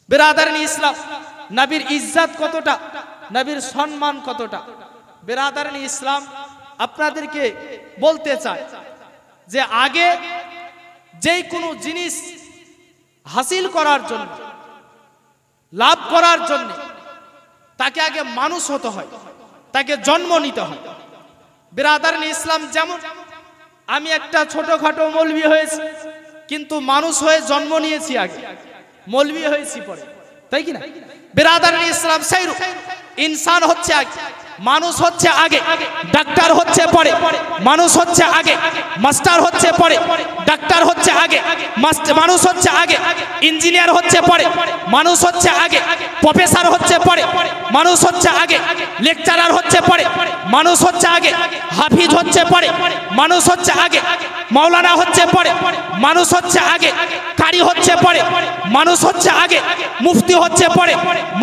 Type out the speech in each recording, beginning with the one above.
বিরাদারানি ইসলাম, নবীর ইজ্জত কতটা, নবীর সম্মান কতটা। বিরাদারানি ইসলাম, আপনাদেরকে বলতে চাই যে আগে যেই কোনো জিনিস হাসিল করার জন্য, লাভ করার জন্য তাকে আগে মানুষ হতে হয়, তাকে জন্ম নিতে হয়। বিরাদারানি ইসলাম, যেমন আমি একটা ছোটখাটো মৌলবি হয়েছি, কিন্তু মানুষ হয়ে জন্ম নিয়েছি আগে, মৌলবি হয়েছি পরে, তাই কি না? বিরাদারানি ইসলাম সেই ইনসান হচ্ছে আগে, মানুষ হচ্ছে আগে, ডাক্তার হচ্ছে পরে, মানুষ হচ্ছে আগে, মাস্টার হচ্ছে পরে, ডাক্তার হচ্ছে আগে, মানুষ হচ্ছে আগে, ইঞ্জিনিয়ার হচ্ছে পরে, মানুষ হচ্ছে আগে, প্রফেসর হচ্ছে পরে, মানুষ হচ্ছে আগে, লেকচারার হচ্ছে পরে, মানুষ হচ্ছে আগে, হাফিজ হচ্ছে পরে, মানুষ হচ্ছে আগে, মাওলানা হচ্ছে পরে, মানুষ হচ্ছে আগে, কারি হচ্ছে পরে, মানুষ হচ্ছে আগে, মুফতি হচ্ছে পরে,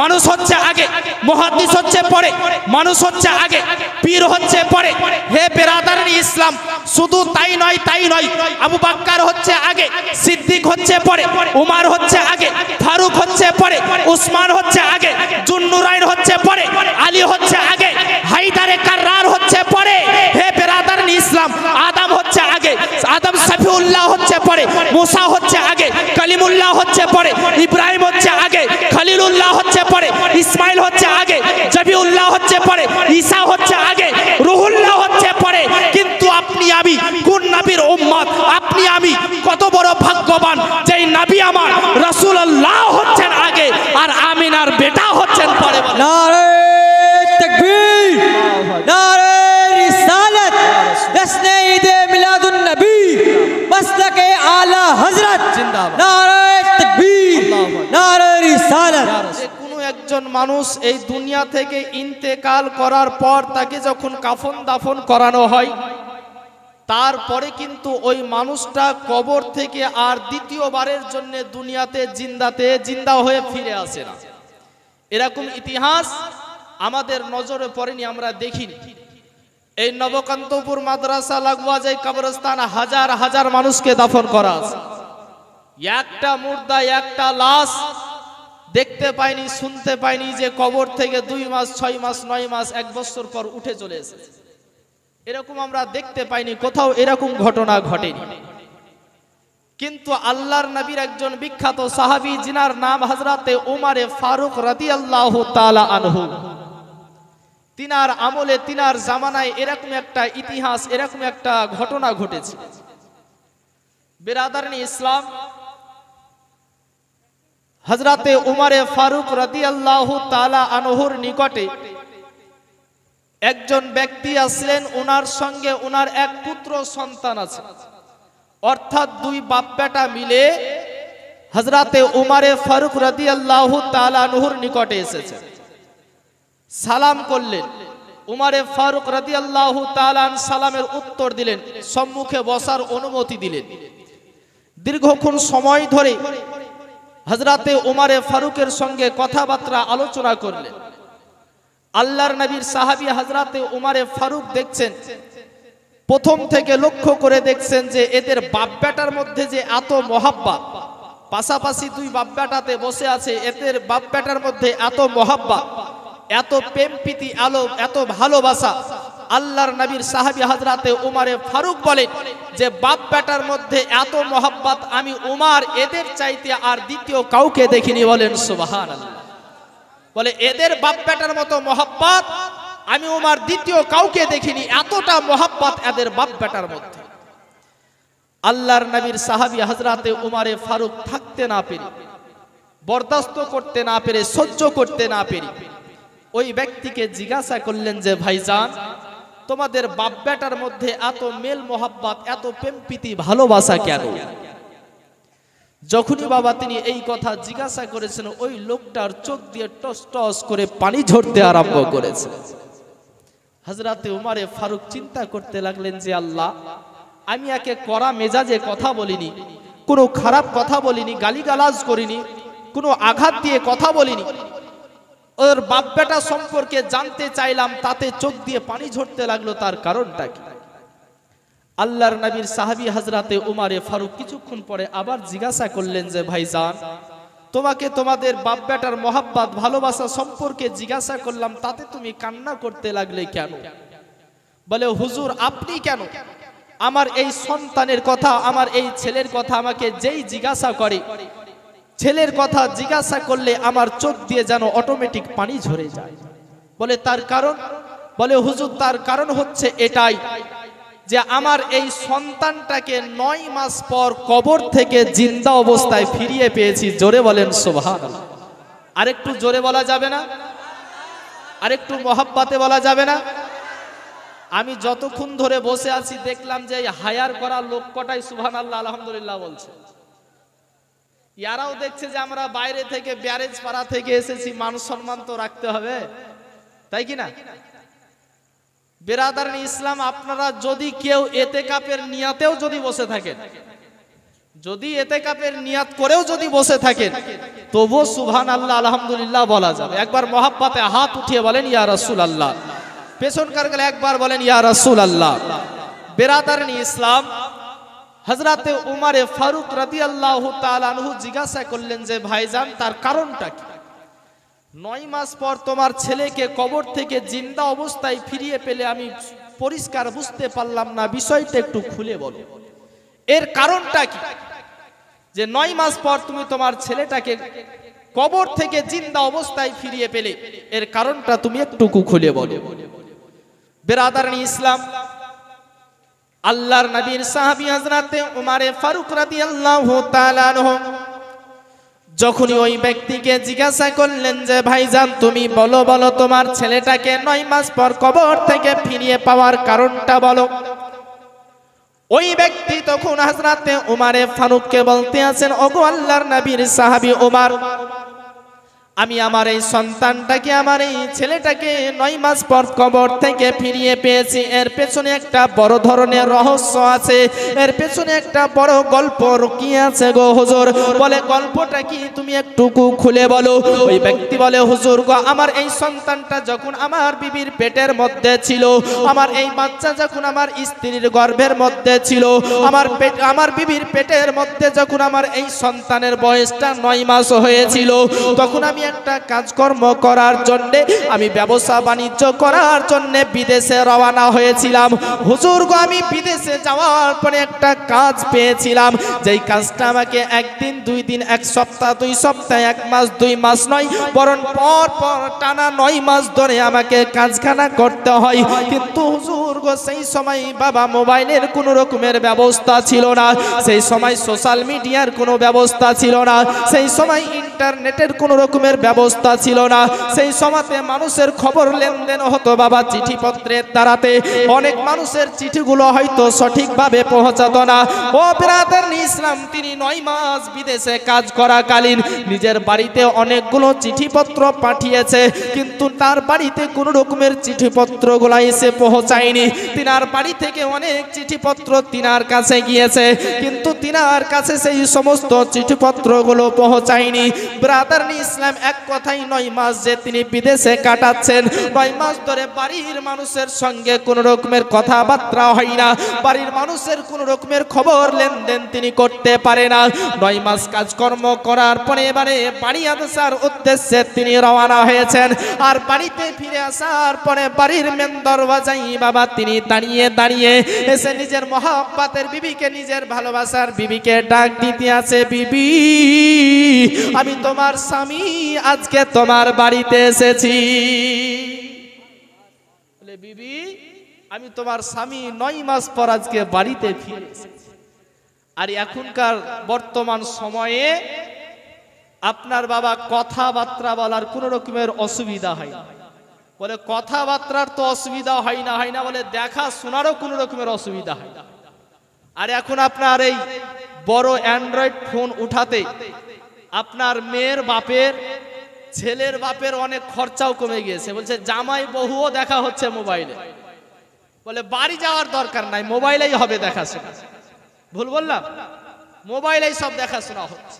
মানুষ হচ্ছে আগে, মুহাদ্দিস হচ্ছে পরে, মানুষ হচ্ছে আগে, পীর হচ্ছে পরে। হে বিরাদারানি ইসলাম, শুধু তাই নয়, আবু বকর হচ্ছে আগে, সিদ্দিক হচ্ছে পরে, উমর হচ্ছে আগে, ফারুক হচ্ছে পরে, উসমান হচ্ছে আগে, জুন্নুরাইন হচ্ছে পরে, আলী হচ্ছে আগে, হায়দারে কাররার হচ্ছে পরে। হে বিরাদারানি ইসলাম, আদম হচ্ছে আগে, আদম সফিউল্লাহ হচ্ছে পরে, মুসা হচ্ছে আগে, কলিমুল্লাহ হচ্ছে পরে, ইব্রাহিম হচ্ছে আগে, খলিলুল্লাহ হচ্ছে পরে, ইসমাইল হচ্ছে আগে, জবিউল্লাহ হচ্ছে পরে, ঈসা হচ্ছে আগে, রুহুল্লাহ হচ্ছে পরে। কিন্তু আপনি আমি কোন নবীর উম্মত? আপনি আমি কত বড় ভাগ্যবান, যেই নবী আমার রাসূলুল্লাহ হচ্ছেন আগে, আর আমিনার বেটা হচ্ছেন পরে। নারে তাকবীর, নারে রিসালাত, রসনে ঈদে মিলাদুন নবী, মাসলাকে আলা হযরত জিন্দাবাদ। নারে তাকবীর, নারে রিসালাত। কোনো একজন মানুষ এই দুনিয়া থেকে ইন্তেকাল করার পর তাকে যখন কাফন দাফন করানো হয়, তারপরে কিন্তু ওই মানুষটা কবর থেকে আর দ্বিতীয়বারের জন্য দুনিয়াতে জিন্দা হয়ে ফিরে আসে না। এরকম ইতিহাস আমাদের নজরে পড়েনি, আমরা দেখিনি। এই নবকান্তপুর মাদ্রাসা লাগোয়া যে কবরস্থান, হাজার হাজার মানুষকে দাফন করা আছে, একটা মুর্দা, একটা লাশ দেখতে পাইনি, শুনতে পাইনি যে কবর থেকে 2 মাস, 6 মাস, 9 মাস, 1 বছর পর উঠে চলে এসেছে। এরকম আমরা দেখতে পাইনি, কোথাও এরকম ঘটনা ঘটেনি। কিন্তু আল্লাহর নবীর একজন বিখ্যাত সাহাবী, যিনার নাম হযরতে উমরে ফারুক রাদিয়াল্লাহু তাআলা আনহু, তিনার আমলে, তিনার জামানায় এরকম একটা ইতিহাস, এরকম একটা ঘটনা ঘটেছে। বিরাদারানি ইসলাম, হযরতে উমরে ফারুক রাদিয়াল্লাহু তাআলা আনহুর নিকটে একজন ব্যক্তি আসলেন, ওনার সঙ্গে ওনার এক পুত্র সন্তান আছে, অর্থাৎ 2 বাপ বেটা মিলে হযরতে উমরে ফারুক রাদিয়াল্লাহু তাআলা আনহুর নিকটে এসেছে। সালাম করলেন, উমরে ফারুক রাদিয়াল্লাহু তাআলা সালামের উত্তর দিলেন, সম্মুখে বসার অনুমতি দিলেন। দীর্ঘক্ষণ সময় ধরে হযরতে উমরে ফারুকের সঙ্গে কথাবার্তা আলোচনা করলেন। আল্লাহর নবীর সাহাবী হযরতে উমরে ফারুক দেখছেন, প্রথম থেকে লক্ষ্য করে দেখছেন যে এদের বাপ বেটার মধ্যে যে এত মহাব্বত, পাশাপাশি 2 বাপ বেটাতে বসে আছে, এদের বাপ বেটার মধ্যে এত মহাব্বত, এত প্রেম প্রীতি, এত ভালোবাসা। আল্লাহর নবীর সাহাবী হযরতে উমরে ফারুক বলেন যে বাপ বেটার মধ্যে এত মহাব্বত আমি উমর এদের চাইতে আর দ্বিতীয় কাউকে দেখিনি। বলেন সুবহানাল্লাহ। বলে এদের বাপ বেটার মতো মহাব্বত আমি উমর দ্বিতীয় কাউকে দেখিনি, এতটা মহাব্বত এদের বাপ বেটার মধ্যে। আল্লাহর নবীর সাহাবী হযরতে উমরে ফারুক থাকতে না পেরে, বরদাস্ত করতে না পেরে, সহ্য করতে না পেরে ওই ব্যক্তিকে জিজ্ঞাসা করলেন যে ভাইজান, তোমাদের বাপ বেটার মধ্যে এত মেল মোহাব্বত, এত প্রেম প্রীতি ভালোবাসা কেন? যখনই বাবা তিনি এই কথা জিজ্ঞাসা করেছেন, ওই লোকটার চোখ দিয়ে টস টস করে পানি ঝরতে আরম্ভ করেছে। হযরতে উমরে ফারুক চিন্তা করতে লাগলেন যে আল্লাহ, আমি একে কড়া মেজাজে কথা বলিনি, কোনো খারাপ কথা বলিনি, গালিগালাজ করিনি, কোনো আঘাত দিয়ে কথা বলিনি, ওর বাপ বেটা সম্পর্কে জানতে চাইলাম, তাতে চোখ দিয়ে পানি ঝরতে লাগলো, তার কারণটা কি? আল্লাহর নবীর সাহাবী হযরতে উমরে ফারুক কিছুক্ষণ পরে আবার জিজ্ঞাসা করলেন যে ভাইজান, তোমাকে তোমাদের বাপ বেটার মহাব্বত ভালোবাসা সম্পর্কে জিজ্ঞাসা করলাম, তাতে তুমি কান্না করতে লাগলে কেন? বলে হুজুর আপনি কেন? আমার এই সন্তানের কথা, আমার এই ছেলের কথা আমাকে যেই জিজ্ঞাসা করে, ছেলের কথা জিজ্ঞাসা করলে আমার চোখ দিয়ে যেন অটোমেটিক পানি ঝরে যায়। বলে তার কারণ? বলে হুজুর তার কারণ হচ্ছে এটাই যে আমার এই সন্তানটাকে 9 মাস পর কবর থেকে জিন্দা অবস্থায় ফিরিয়ে পেয়েছি। জোরে বলেন সুবহানাল্লাহ। আরেকটু জোরে বলা যাবে না? আরেকটু মহব্বতে বলা যাবে না? আমি যতক্ষণ ধরে বসে আছি দেখলাম যে হায়ার করা লোক কটাই সুবহানাল্লাহ আলহামদুলিল্লাহ বলছে। ইয়ারাও দেখছে যে আমরা বাইরে থেকে ব্যারেজ পাড়া থেকে এসেছি, মান সম্মান তো রাখতে হবে, তাই কি না? বেরাদারান ইসলাম, আপনারা যদি কেউ এতেকাপের নিয়াতেও যদি বসে থাকেন, যদি এতেকাপের নিয়াত করেও যদি বসে থাকেন, তবুও সুবহানাল্লাহ আলহামদুলিল্লাহ বলা যাবে। একবার মহব্বতে হাত উঠিয়ে বলেন ইয়া রাসূলুল্লাহ। পেছনকার গেলে একবার বলেন ইয়া রাসূলুল্লাহ। বেরাদারান ইসলাম, হযরতে উমরে ফারুক রাদিয়াল্লাহু তাআলা আনহু জিজ্ঞাসা করলেন যে ভাইজান তার কারণটা কি? 9 মাস পর তোমার ছেলেকে কবর থেকে জিন্দা অবস্থায় ফিরিয়ে পেলে আমি পরিষ্কার বুঝতে পারলাম না, বিষয়টা একটু খুলে বলো। এর কারণটা কি যে 9 মাস পর তুমি তোমার ছেলেটাকে কবর থেকে জিন্দা অবস্থায় ফিরিয়ে পেলে? এর কারণটা তুমি একটু খুলে বলো। বেরাদারান ইসলাম, আল্লাহর নবীর সাহাবী হযরতে উমরে ফারুক রাদিয়াল্লাহু তাআলা আনহু যখনই ওই ব্যক্তিকে জিজ্ঞাসা করলেন যে ভাইজান তুমি বলো বলো তোমার ছেলেটাকে 9 মাস পর কবর থেকে ফিরিয়ে পাওয়ার কারণটা বলো। ওই ব্যক্তি তখন হযরতে উমরে ফারুককে বলতে আছেন, ওগো আল্লাহর নবীর সাহাবী উমর, আমি আমার এই সন্তানটাকে, আমার এই ছেলেটাকে 9 মাস পর কবর থেকে ফিরিয়ে পেয়েছি। এর পেছনে একটা বড় ধরনের রহস্য আছে, এর পেছনে একটা বড় গল্প লুকিয়ে আছে গো হুজুর। বলে গল্পটা কি তুমি একটু খুলে বলো। ওই ব্যক্তি বলে হুজুর গো, আমার এই সন্তানটা যখন আমার বিবির পেটের মধ্যে ছিল, আমার এই বাচ্চা যখন আমার স্ত্রীর গর্ভের মধ্যে ছিল, আমার বিবির পেটের মধ্যে যখন আমার এই সন্তানের বয়সটা 9 মাস হয়েছিল, তখন আমি একটা কাজকর্ম করার জন্য, আমি ব্যবসা বাণিজ্য করার জন্য বিদেশে রওনা হয়েছিলাম। হুজুর গো, আমি বিদেশে যাওয়ার পরে একটা কাজ পেয়েছিলাম, যেই কাজটা আমাকে একদিন 2 দিন, 1 সপ্তাহ, 2 সপ্তাহ, 1 মাস, 2 মাস নয়, বরং পর পর টানা 9 মাস ধরে আমাকে কাজখানা করতে হয়। কিন্তু হুজুর গো, সেই সময় বাবা মোবাইলের কোনো রকমের ব্যবস্থা ছিল না, সেই সময় সোশ্যাল মিডিয়ার কোনো ব্যবস্থা ছিল না, সেই সময় ইন্টারনেটের কোনো রকমের ব্যবস্থা ছিল না। সেই সময়তে মানুষের খবর লেনদেন হতো বাবা চিঠিপত্রের দ্বারাতে। অনেক মানুষের চিঠিগুলো হয়তো সঠিকভাবে পৌঁছাতো না। ও ব্রাদার ইসলাম, তিনি 9 মাস বিদেশে কাজ করাকালীন নিজের বাড়িতে অনেকগুলো চিঠিপত্র পাঠিয়েছে, কিন্তু তার বাড়িতে কোনো রকমের চিঠিপত্রগুলো এসে পৌঁছায়নি। তিনার বাড়ি থেকে অনেক চিঠিপত্র তিনার কাছে গিয়েছে, কিন্তু তিনার কাছে সেই সমস্ত চিঠিপত্রগুলো পৌঁছায়নি। ব্রাদার ইসলাম, এক কথাই 9 মাস যে তিনি বিদেশে কাটাচ্ছেন, 9 মাস ধরে বাড়ির মানুষের সঙ্গে কোন রকমের কথাবার্তা হয় না, বাড়ির মানুষের কোন রকমের খবর লেনদেন তিনি করতে পারে না। 9 মাস কাজকর্ম করার পরে এবারে বাড়ি আসার উদ্দেশ্যে তিনি রওনা হয়েছেন। আর বাড়িতে ফিরে আসার পরে বাড়ির মেন দরওয়াজায় বাবা তিনি দাঁড়িয়ে দাঁড়িয়ে এসে নিজের মহব্বতের বিবিকে, নিজের ভালোবাসার বিবিকে ডাক দিতে আছে, বিবি আমি তোমার স্বামী, আজকে তোমার বাড়িতে এসেছি। বলে বিবি আমি তোমার স্বামী, 9 মাস পর আজকে বাড়িতে ফিরে এসেছি। আর এখনকার বর্তমান সময়ে আপনার বাবা কথাবার্তা বলার কোন রকমের অসুবিধা হয় না। বলে কথাবার্তার তো অসুবিধা হয় না, বলে দেখা শোনারও কোন রকমের অসুবিধা হয় না। আর এখন আপনার এই বড় অ্যান্ড্রয়েড ফোন উঠাতে আপনার মেয়ের বাপের, ছেলের বাপের অনেক খরচাও কমে গিয়েছে। বলছে জামাই বহুও দেখা হচ্ছে মোবাইলে। বলে বাড়ি যাওয়ার দরকার নাই, মোবাইলেই হবে দেখাশোনা। ভুল বললাম? মোবাইলেই সব দেখাশোনা হচ্ছে।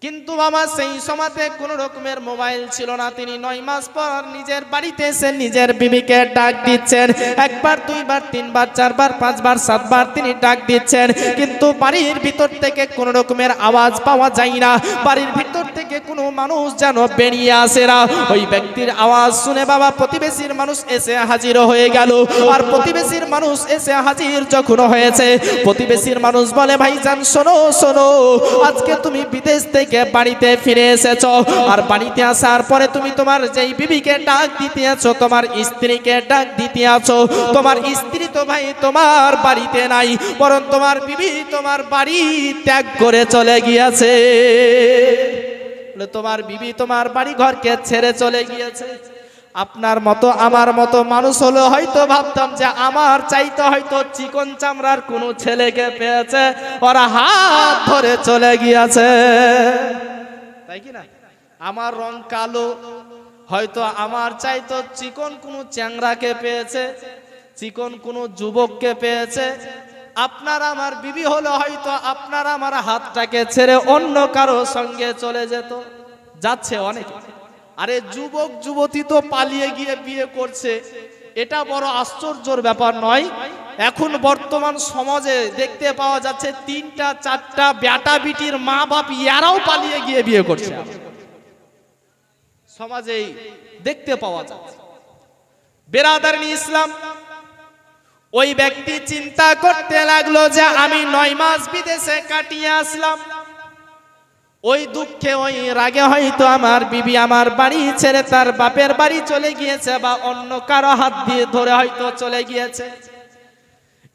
কিন্তু বাবা সেই সময়তে কোনো রকমের মোবাইল ছিল না। তিনি 9 মাস পর নিজের বাড়িতে এসে নিজের বিবিকে ডাক দিচ্ছেন। একবার, দুইবার, তিনবার, চারবার, পাঁচবার, সাতবার তিনি ডাক দিচ্ছেন, কিন্তু বাড়ির ভিতর থেকে কোনো রকমের আওয়াজ পাওয়া যায় না। বাড়ির ভিতর থেকে কোনো মানুষ যেন বেরিয়ে আসে না। ওই ব্যক্তির আওয়াজ শুনে বাবা প্রতিবেশীর মানুষ এসে হাজির হয়ে গেল। আর প্রতিবেশীর মানুষ এসে হাজির যখন হয়েছে, প্রতিবেশীর মানুষ বলে, ভাইজান শোনো শোনো, আজকে তুমি বিদেশ থেকে বাড়িতে ফিরে এসেছো, আর বাড়িতে আসার পরে তুমি তোমার যেই বিবিকে ডাক দিতে আছো, তোমার স্ত্রীকে ডাক দিতে আছো, তোমার স্ত্রী তো ভাই তোমার বাড়িতে নাই, বরং তোমার বিবি তোমার বাড়ি ত্যাগ করে চলে গিয়েছে। তোমার বিবি তোমার বাড়ি ঘরকে ছেড়ে চলে গিয়েছে। আপনার মতো আমার মতো মানুষ হলো হয়তো ভাবতাম যে আমার চাইতে হয়তো চিকন চামড়ার কোনো ছেলেকে পেয়েছে, ওরা হাত ধরে চলে গিয়েছে, তাই কি না? আমার রং কালো, হয়তো আমার চাইতো চিকন কোনো চ্যাংড়াকে পেয়েছে, চিকন কোনো যুবককে পেয়েছে। আপনার আমার বিবি হলো হয়তো আপনার আমার হাতটাকে ছেড়ে অন্য কারো সঙ্গে চলে যেত, যাচ্ছে অনেকে। আরে যুবক যুবতী তো পালিয়ে গিয়ে বিয়ে করছে, এটা বড় আশ্চর্যের ব্যাপার নয়। এখন বর্তমান সমাজে দেখতে পাওয়া যাচ্ছে 3টা 4টা বেটা বিটির মা বাপ এরাও পালিয়ে গিয়ে বিয়ে করছে, সমাজেই দেখতে পাওয়া যাচ্ছে। বেরাদারনি ইসলাম, ওই ব্যক্তি চিন্তা করতে লাগলো যে আমি 9 মাস বিদেশে কাটিয়ে আসলাম, ওই দুঃখে ওই রাগে হয়তো আমার বিবি আমার বাড়ি ছেড়ে তার বাপের বাড়ি চলে গিয়েছে, বা অন্য কারো হাত দিয়ে ধরে হয়তো চলে গিয়েছে।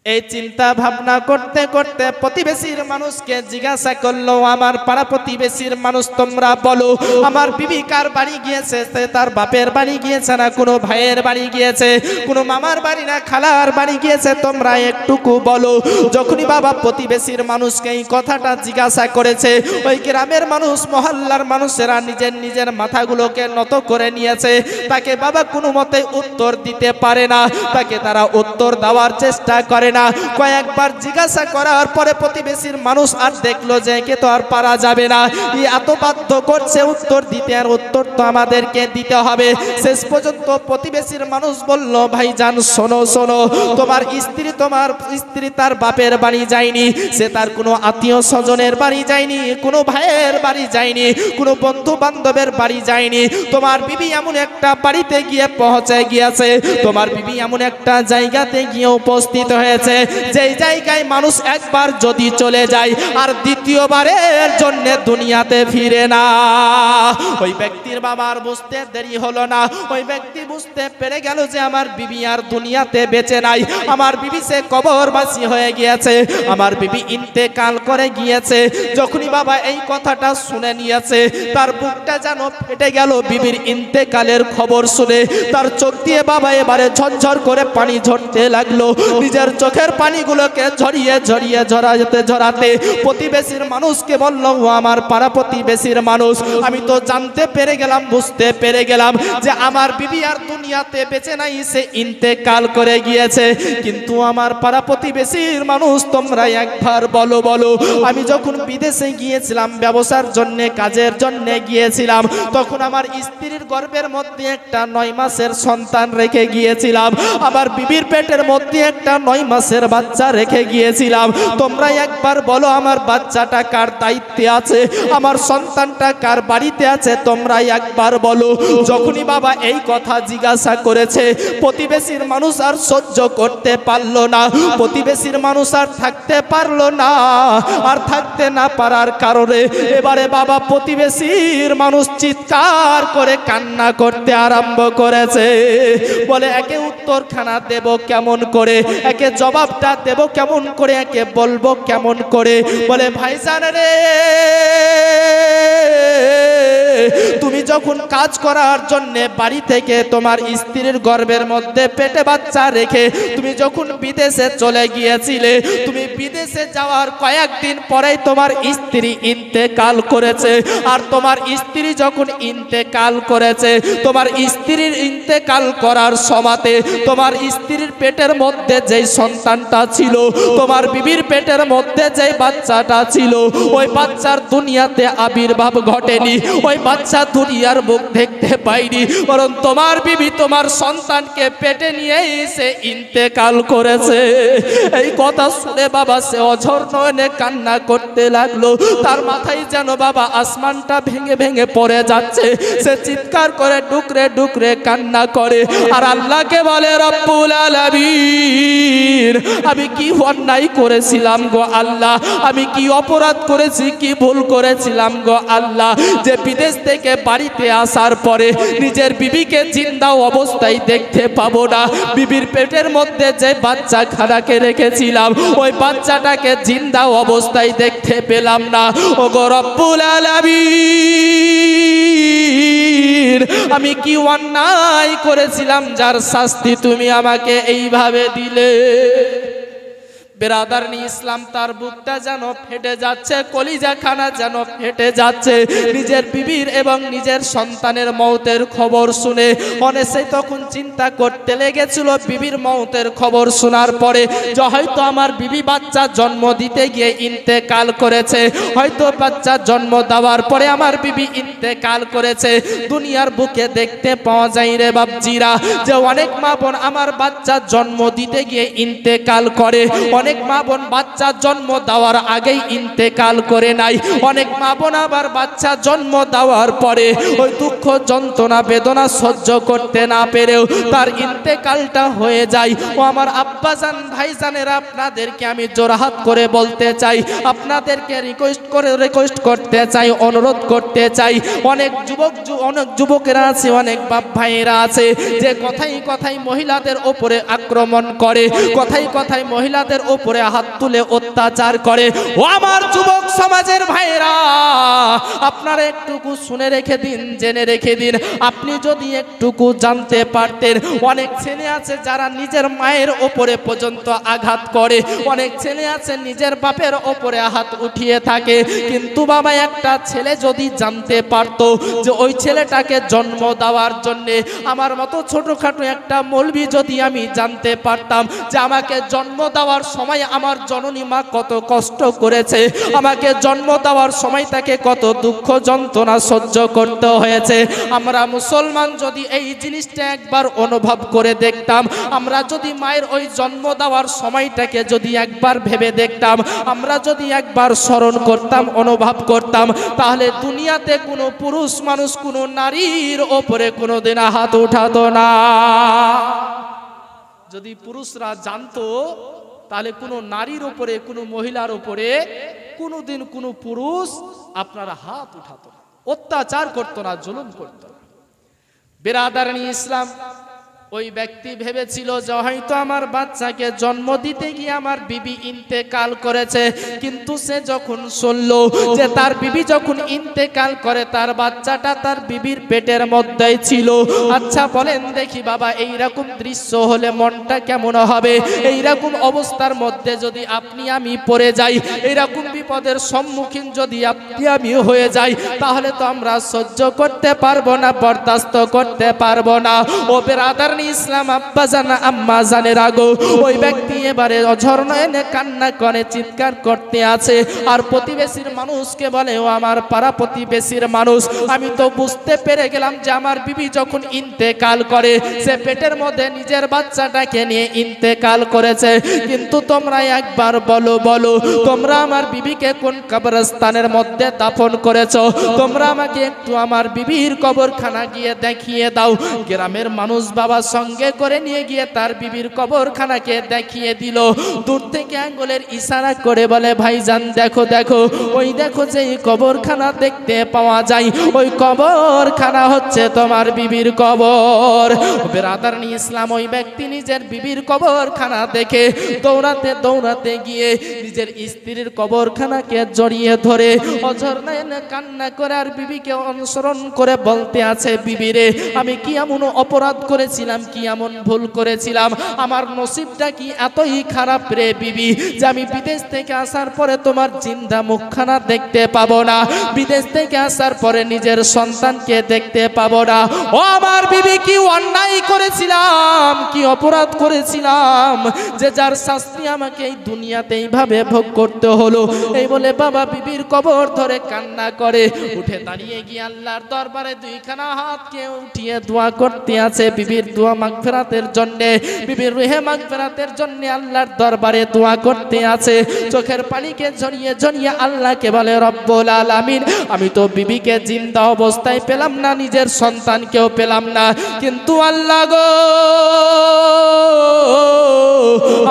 এই চিন্তা ভাবনা করতে করতে প্রতিবেশীর মানুষকে জিজ্ঞাসা করলো, আমার পাড়া প্রতিবেশীর মানুষ তোমরা বলো, আমার বিবি কার বাড়ি গিয়েছে? সে তার বাপের বাড়ি গিয়েছে, না কোনো ভাইয়ের বাড়ি গিয়েছে, কোনো মামার বাড়ি না খালার বাড়ি গিয়েছে? তোমরা একটুকু বলো। যখনই বাবা প্রতিবেশীর মানুষকে এই কথাটা জিজ্ঞাসা করেছে, ওই গ্রামের মানুষ, মহল্লার মানুষেরা নিজের নিজের মাথাগুলোকে নত করে নিয়েছে। তাকে বাবা কোনো মতে উত্তর দিতে পারে না, তাকে তারা উত্তর দেওয়ার চেষ্টা করে না। কয়েকবার জিজ্ঞাসা করার পরে প্রতিবেশীর মানুষ আর দেখলো যে একে তো আর পারা যাবে না, এত বাধ্য করছে উত্তর দিতে, আর উত্তর তো আমাদেরকে দিতে হবে। শেষ পর্যন্ত প্রতিবেশীর মানুষ বলল, ভাইজান শোনো শোনো, তোমার স্ত্রী তার বাপের বাড়ি যায়নি, সে তার কোনো আত্মীয় স্বজনের বাড়ি যায়নি, কোনো ভাইয়ের বাড়ি যায়নি, কোনো বন্ধু বান্ধবের বাড়ি যায়নি। তোমার বিবি এমন একটা বাড়িতে গিয়ে পৌঁছে গিয়েছে, তোমার বিবি এমন একটা জায়গাতে গিয়ে উপস্থিত হয়েছে যেই জায়গায় মানুষ একবার যদি চলে যায় আর দ্বিতীয়বারের জন্য দুনিয়াতে ফিরে না। ওই ব্যক্তির বাবার বুঝতে দেরি হলো না, ওই ব্যক্তি বুঝতে পেরে গেল যে আমার বিবি আর দুনিয়াতে বেঁচে নাই, আমার বিবি সে কবরবাসী হয়ে গিয়েছে, আমার বিবি ইন্তেকাল করে গিয়েছে। যখনই বাবা এই কথাটা শুনে নিয়েছে, তার বুকটা যেন ফেটে গেল। বিবির ইন্তেকালের খবর শুনে তার চোখ দিয়ে বাবা এবারে ঝরঝর করে পানি ঝরতে লাগলো। নিজের চোখের পানিগুলোকে ঝরিয়ে ঝরিয়ে ঝরাতে প্রতিবেশীর মানুষকে বলল, ও আমার পাড়া প্রতিবেশীর মানুষ, আমি তো জানতে পেরে গেলাম, বুঝতে পেরে গেলাম যে আমার বিবি আর দুনিয়াতে বেঁচে নাই, সে ইন্তেকাল করে গিয়েছে। কিন্তু আমার পাড়া প্রতিবেশীর মানুষ, তোমরা একবার বলো বলো, আমি যখন বিদেশে গিয়েছিলাম ব্যবসার জন্য, কাজের জন্য গিয়েছিলাম, তখন আমার স্ত্রীর গর্ভের মধ্যে একটা 9 মাসের সন্তান রেখে গিয়েছিলাম, আমার বিবির পেটের মধ্যে একটা 9 মাসের বাচ্চা রেখে গিয়েছিলাম। তোমরা একবার বলো, আমার বাচ্চাটা কার দায়িত্বে আছে, আমার সন্তানটা কার বাড়িতে আছে? তোমরা একবার বলো। যখনই বাবা এই কথা জিজ্ঞাসা করেছে, প্রতিবেশীর মানুষ আর সহ্য করতে পারলো না, প্রতিবেশীর মানুষ আর থাকতে পারলো না। আর থাকতে না পারার কারণে এবারে বাবা প্রতিবেশীর মানুষ চিৎকার করে কান্না করতে আরম্ভ করেছে। বলে, একে উত্তরখানা দেব কেমন করে, একে জবাবটা দেব কেমন করে, একে বলবো কেমন করে? বলে, ভাইজান রে, তুমি যখন কাজ করার জন্য বাড়ি থেকে তোমার স্ত্রীর গর্ভের মধ্যে পেটে বাচ্চা রেখে তুমি যখন বিদেশে চলে গিয়েছিলে, তুমি বিদেশে যাওয়ার কয়েকদিন পরেই তোমার স্ত্রী ইন্তেকাল করেছে। আর তোমার স্ত্রী যখন ইন্তেকাল করেছে, তোমার স্ত্রীর ইন্তেকাল করার সময়তে তোমার স্ত্রীর পেটের মধ্যে যেই সন্তানটা ছিল, তোমার বিবির পেটের মধ্যে যেই বাচ্চাটা ছিল, ওই বাচ্চার দুনিয়াতে আবির্ভাব ঘটেনি, ওই বাচ্চা দুনিয়ার মুখ দেখতে পাইনি, বরং তোমার বিবি তোমার সন্তানকে পেটে নিয়ে এসে ইন্তেকাল করেছে। এই কথা শুনে বাবা সে অঝর নয়নে কান্না করতে লাগলো। তার মাথায় যেন বাবা আসমানটা ভেঙে ভেঙে পড়ে যাচ্ছে। সে চিৎকার করে ডুকরে ডুকরে কান্না করে আর আল্লাহকে বলে, রব্বুল আলামিন, আমি কি অন্যায় করেছিলাম গো আল্লাহ, আমি কি অপরাধ করেছি, কি ভুল করেছিলাম গো আল্লাহ, যে বিদেশ থেকে বাড়িতে আসার পরে নিজের বিবিকে জিন্দা অবস্থায় দেখতে পাবো না, বিবির পেটের মধ্যে যে বাচ্চা খানাকে রেখেছিলাম ওই বাচ্চাটাকে জিন্দা অবস্থায় দেখতে পেলাম না। ওগো রব্বুল আলামিন, আমি কি অন্যায় করেছিলাম যার শাস্তি তুমি আমাকে এইভাবে দিলে? বেরাদারনি ইসলাম, তার বুকটা যেন ফেটে যাচ্ছে, কলিজা খানা যেন ফেটে যাচ্ছে। নিজের বিবির এবং নিজের সন্তানের মৌতের খবর শুনে অনেসে তখন চিন্তা করতে লেগেছিল, বিবির মৌতের খবর শোনার পরে যে হয়তো আমার বিবি বাচ্চা জন্ম দিতে গিয়ে ইন্তেকাল করেছে, হয়তো বাচ্চা জন্ম দেওয়ার পরে আমার বিবি ইন্তেকাল করেছে। দুনিয়ার বুকে দেখতে পাওয়া যায় রে বাপজিরা যে অনেক মা বোন আমার বাচ্চা জন্ম দিতে গিয়ে ইন্তেকাল করে, অনেক মা বোন বাচ্চা জন্ম দেওয়ার আগেই ইন্তেকাল করে নাই, অনেক মা বোন আবার বাচ্চা জন্ম দেওয়ার পরে ওই দুঃখ যন্ত্রণা বেদনা সহ্য করতে না পেরেও তার ইন্তেকালটা হয়ে যায়। ও আমার আব্বাজান ভাইজানেরা, আপনাদেরকে আমি জোরহাত করে বলতে চাই, আপনাদেরকে রিকোয়েস্ট করতে চাই, অনুরোধ করতে চাই, অনেক যুবকেরা আছে, অনেক বাপ ভাইয়েরা আছে যে কথাই কথাই মহিলাদের ওপরে আক্রমণ করে, কথাই কথাই মহিলাদের উপরে হাত তুলে অত্যাচার করে। ও আমার যুবক সমাজের ভাইরা, আপনারা একটুকু শুনে রেখে দিন, জেনে রেখে দিন। আপনি যদি একটুকু জানতে পারতেন, অনেক ছেলে আছে যারা নিজের মায়ের ওপরে পর্যন্ত আঘাত করে, অনেক ছেলে আছে নিজের বাপের ওপরে হাত উঠিয়ে থাকে। কিন্তু বাবা, একটা ছেলে যদি জানতে পারতো যে ওই ছেলেটাকে জন্ম দেওয়ার জন্য আমার মতো ছোটখাটো একটা মৌলবি যদি আমি জানতে পারতাম যে আমাকে জন্ম দেওয়ার সময় আমার জননী মা কত কষ্ট করেছে, আমাকে জন্ম দেওয়ার সময় তাকে কত দুঃখ যন্ত্রণা সহ্য করতে হয়েছে, আমরা মুসলমান যদি এই জিনিসটা একবার অনুভব করে দেখতাম, আমরা যদি মায়ের ওই জন্ম দেওয়ার সময়টাকে যদি একবার ভেবে দেখতাম, আমরা যদি একবার স্মরণ করতাম, অনুভব করতাম, তাহলে দুনিয়াতে কোনো পুরুষ মানুষ কোনো নারীর ওপরে কোনোদিন হাত উঠাতো না। যদি পুরুষরা জানতো তাহলে কোনো নারীর উপরে, কোনো মহিলার উপরে কোনোদিন কোনো পুরুষ আপনারা হাত উঠাতো না, অত্যাচার করতো না, জুলুম করতো না। বেরাদারনি ইসলাম, ওই ব্যক্তি ভেবেছিল যে হয়তো আমার বাচ্চাকে জন্ম দিতে গিয়ে আমার বিবি ইন্তেকাল করেছে, কিন্তু সে যখন শুনলো যে তার বিবি যখন ইন্তেকাল করে তার বাচ্চাটা তার বিবির পেটের মধ্যেই ছিল। আচ্ছা বলেন দেখি বাবা, এইরকম দৃশ্য হলে মনটা কেমন হবে? এইরকম অবস্থার মধ্যে যদি আপনি আমি পড়ে যাই, এইরকম বিপদের সম্মুখীন যদি আপনি আমি হয়ে যাই, তাহলে তো আমরা সহ্য করতে পারবো না, বরদাস্ত করতে পারবো না। ও বেরাদার ইসলাম, আব্বা জানা আম্মা জানের আগো ওই ব্যক্তি এবারে অঝর নয়নে কান্না করে চিৎকার করতে আছে। আর প্রতিবেশীর মানুষকে বলে, ও আমার পাড়া প্রতিবেশীর মানুষ, আমি তো বুঝতে পেরে গেলাম যে আমার বিবি যখন ইন্তেকাল করে সে পেটের মধ্যে নিজের বাচ্চাটাকে নিয়ে ইন্তেকাল করেছে, কিন্তু তোমরা একবার বলো তোমরা আমার বিবিকে কোন কবরস্থানের মধ্যে দাফন করেছো? তোমরা আমাকে একটু আমার বিবির কবরখানা গিয়ে দেখিয়ে দাও। গ্রামের মানুষ বাবা সঙ্গে করে নিয়ে গিয়ে তার বিবির কবরখানাকে দেখিয়ে দিল। দূর থেকে আঙ্গুলের ইশারা করে বলে ভাইজান দেখো দেখো, ওই দেখো যে কবরখানা দেখতে পাওয়া যায়, ওই কবরখানা হচ্ছে তোমার বিবির কবর। বেরাদারানি ইসলাম, ওই ব্যক্তি নিজের বিবির কবরখানা দেখে দৌড়াতে দৌড়াতে গিয়ে নিজের স্ত্রীর কবরখানাকে জড়িয়ে ধরে অঝর নয়নে কান্না করে আর বিবিকে অনুসরণ করে বলতে আছে, বিবিরে আমি কি এমন অপরাধ করেছিলাম, কি এমন ভুল করেছিলাম, আমার নসিবটা কি এতই খারাপ রে বিবি, যে আমি বিদেশ থেকে আসার পরে তোমার জিন্দা মুখখানা দেখতে পাবো না, বিদেশ থেকে আসার পরে নিজের সন্তানকে দেখতে পাবো না। ও আমার বিবি, কি অন্যায় করেছিলাম, কি অপরাধ করেছিলাম, যে যার শাস্তি আমাকে এই দুনিয়াতে এইভাবে ভোগ করতে হলো। এই বলে বাবা বিবির কবর ধরে কান্না করে উঠে দাঁড়িয়ে গিয়ে আল্লাহর দরবারে দুইখানা হাতকে উঠিয়ে দোয়া করতে আছে বিবির দোয়া মাগফিরাতের জন্য, বিবির রুহে মাগফিরাতের জন্য আল্লাহর দরবারে দোয়া করতে আছে। চোখের পানিকে ঝরিয়ে ঝরিয়ে আল্লাহকে বলে রব্বুল আলামিন, আমি তো বিবিকে জিন্দা অবস্থায় পেলাম না, নিজের সন্তানকেও পেলাম না, কিন্তু আল্লাহ গো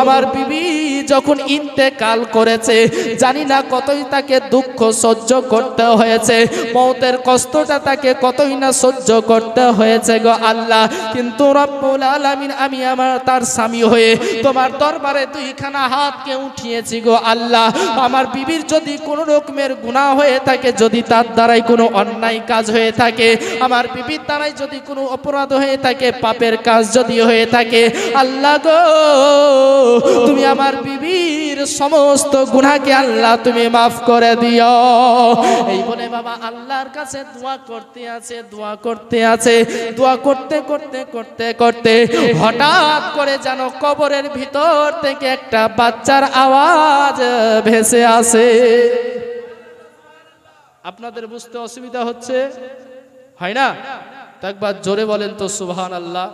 আমার বিবি যখন ইন্তেকাল করেছে জানি না কতই তাকে দুঃখ সহ্য করতে হয়েছে, মওতের কষ্টটা তাকে কতই না সহ্য করতে হয়েছে গো আল্লাহ, কিন্তু রব্বুল আলামিন আমি আমার তার স্বামী হয়ে তোমার দরবারে দুইখানা হাতকে উঠিয়েছি গো আল্লাহ। আমার বিবির যদি কোনো রকমের গুনাহ হয়ে থাকে, যদি তার দ্বারাই কোনো অন্যায় কাজ হয়ে থাকে, আমার বিবির দ্বারাই যদি কোনো অপরাধ হয়ে থাকে, পাপের কাজ যদি হয়ে থাকে, আল্লাহ গো তুমি আমার বিবির সমস্ত গুনাহকে আল্লাহ তুমি মাফ করে দিও। এই বলে বাবা আল্লাহর কাছে দোয়া করতে আছে, দোয়া করতে আছে, দোয়া করতে করতে করতে করতে হঠাৎ করে যেন কবরের ভিতর থেকে একটা বাচ্চার আওয়াজ ভেসে আসে। আপনাদের বুঝতে অসুবিধা হচ্ছে, হয় না? তো একবার জোরে বলেন তো সুবহানাল্লাহ,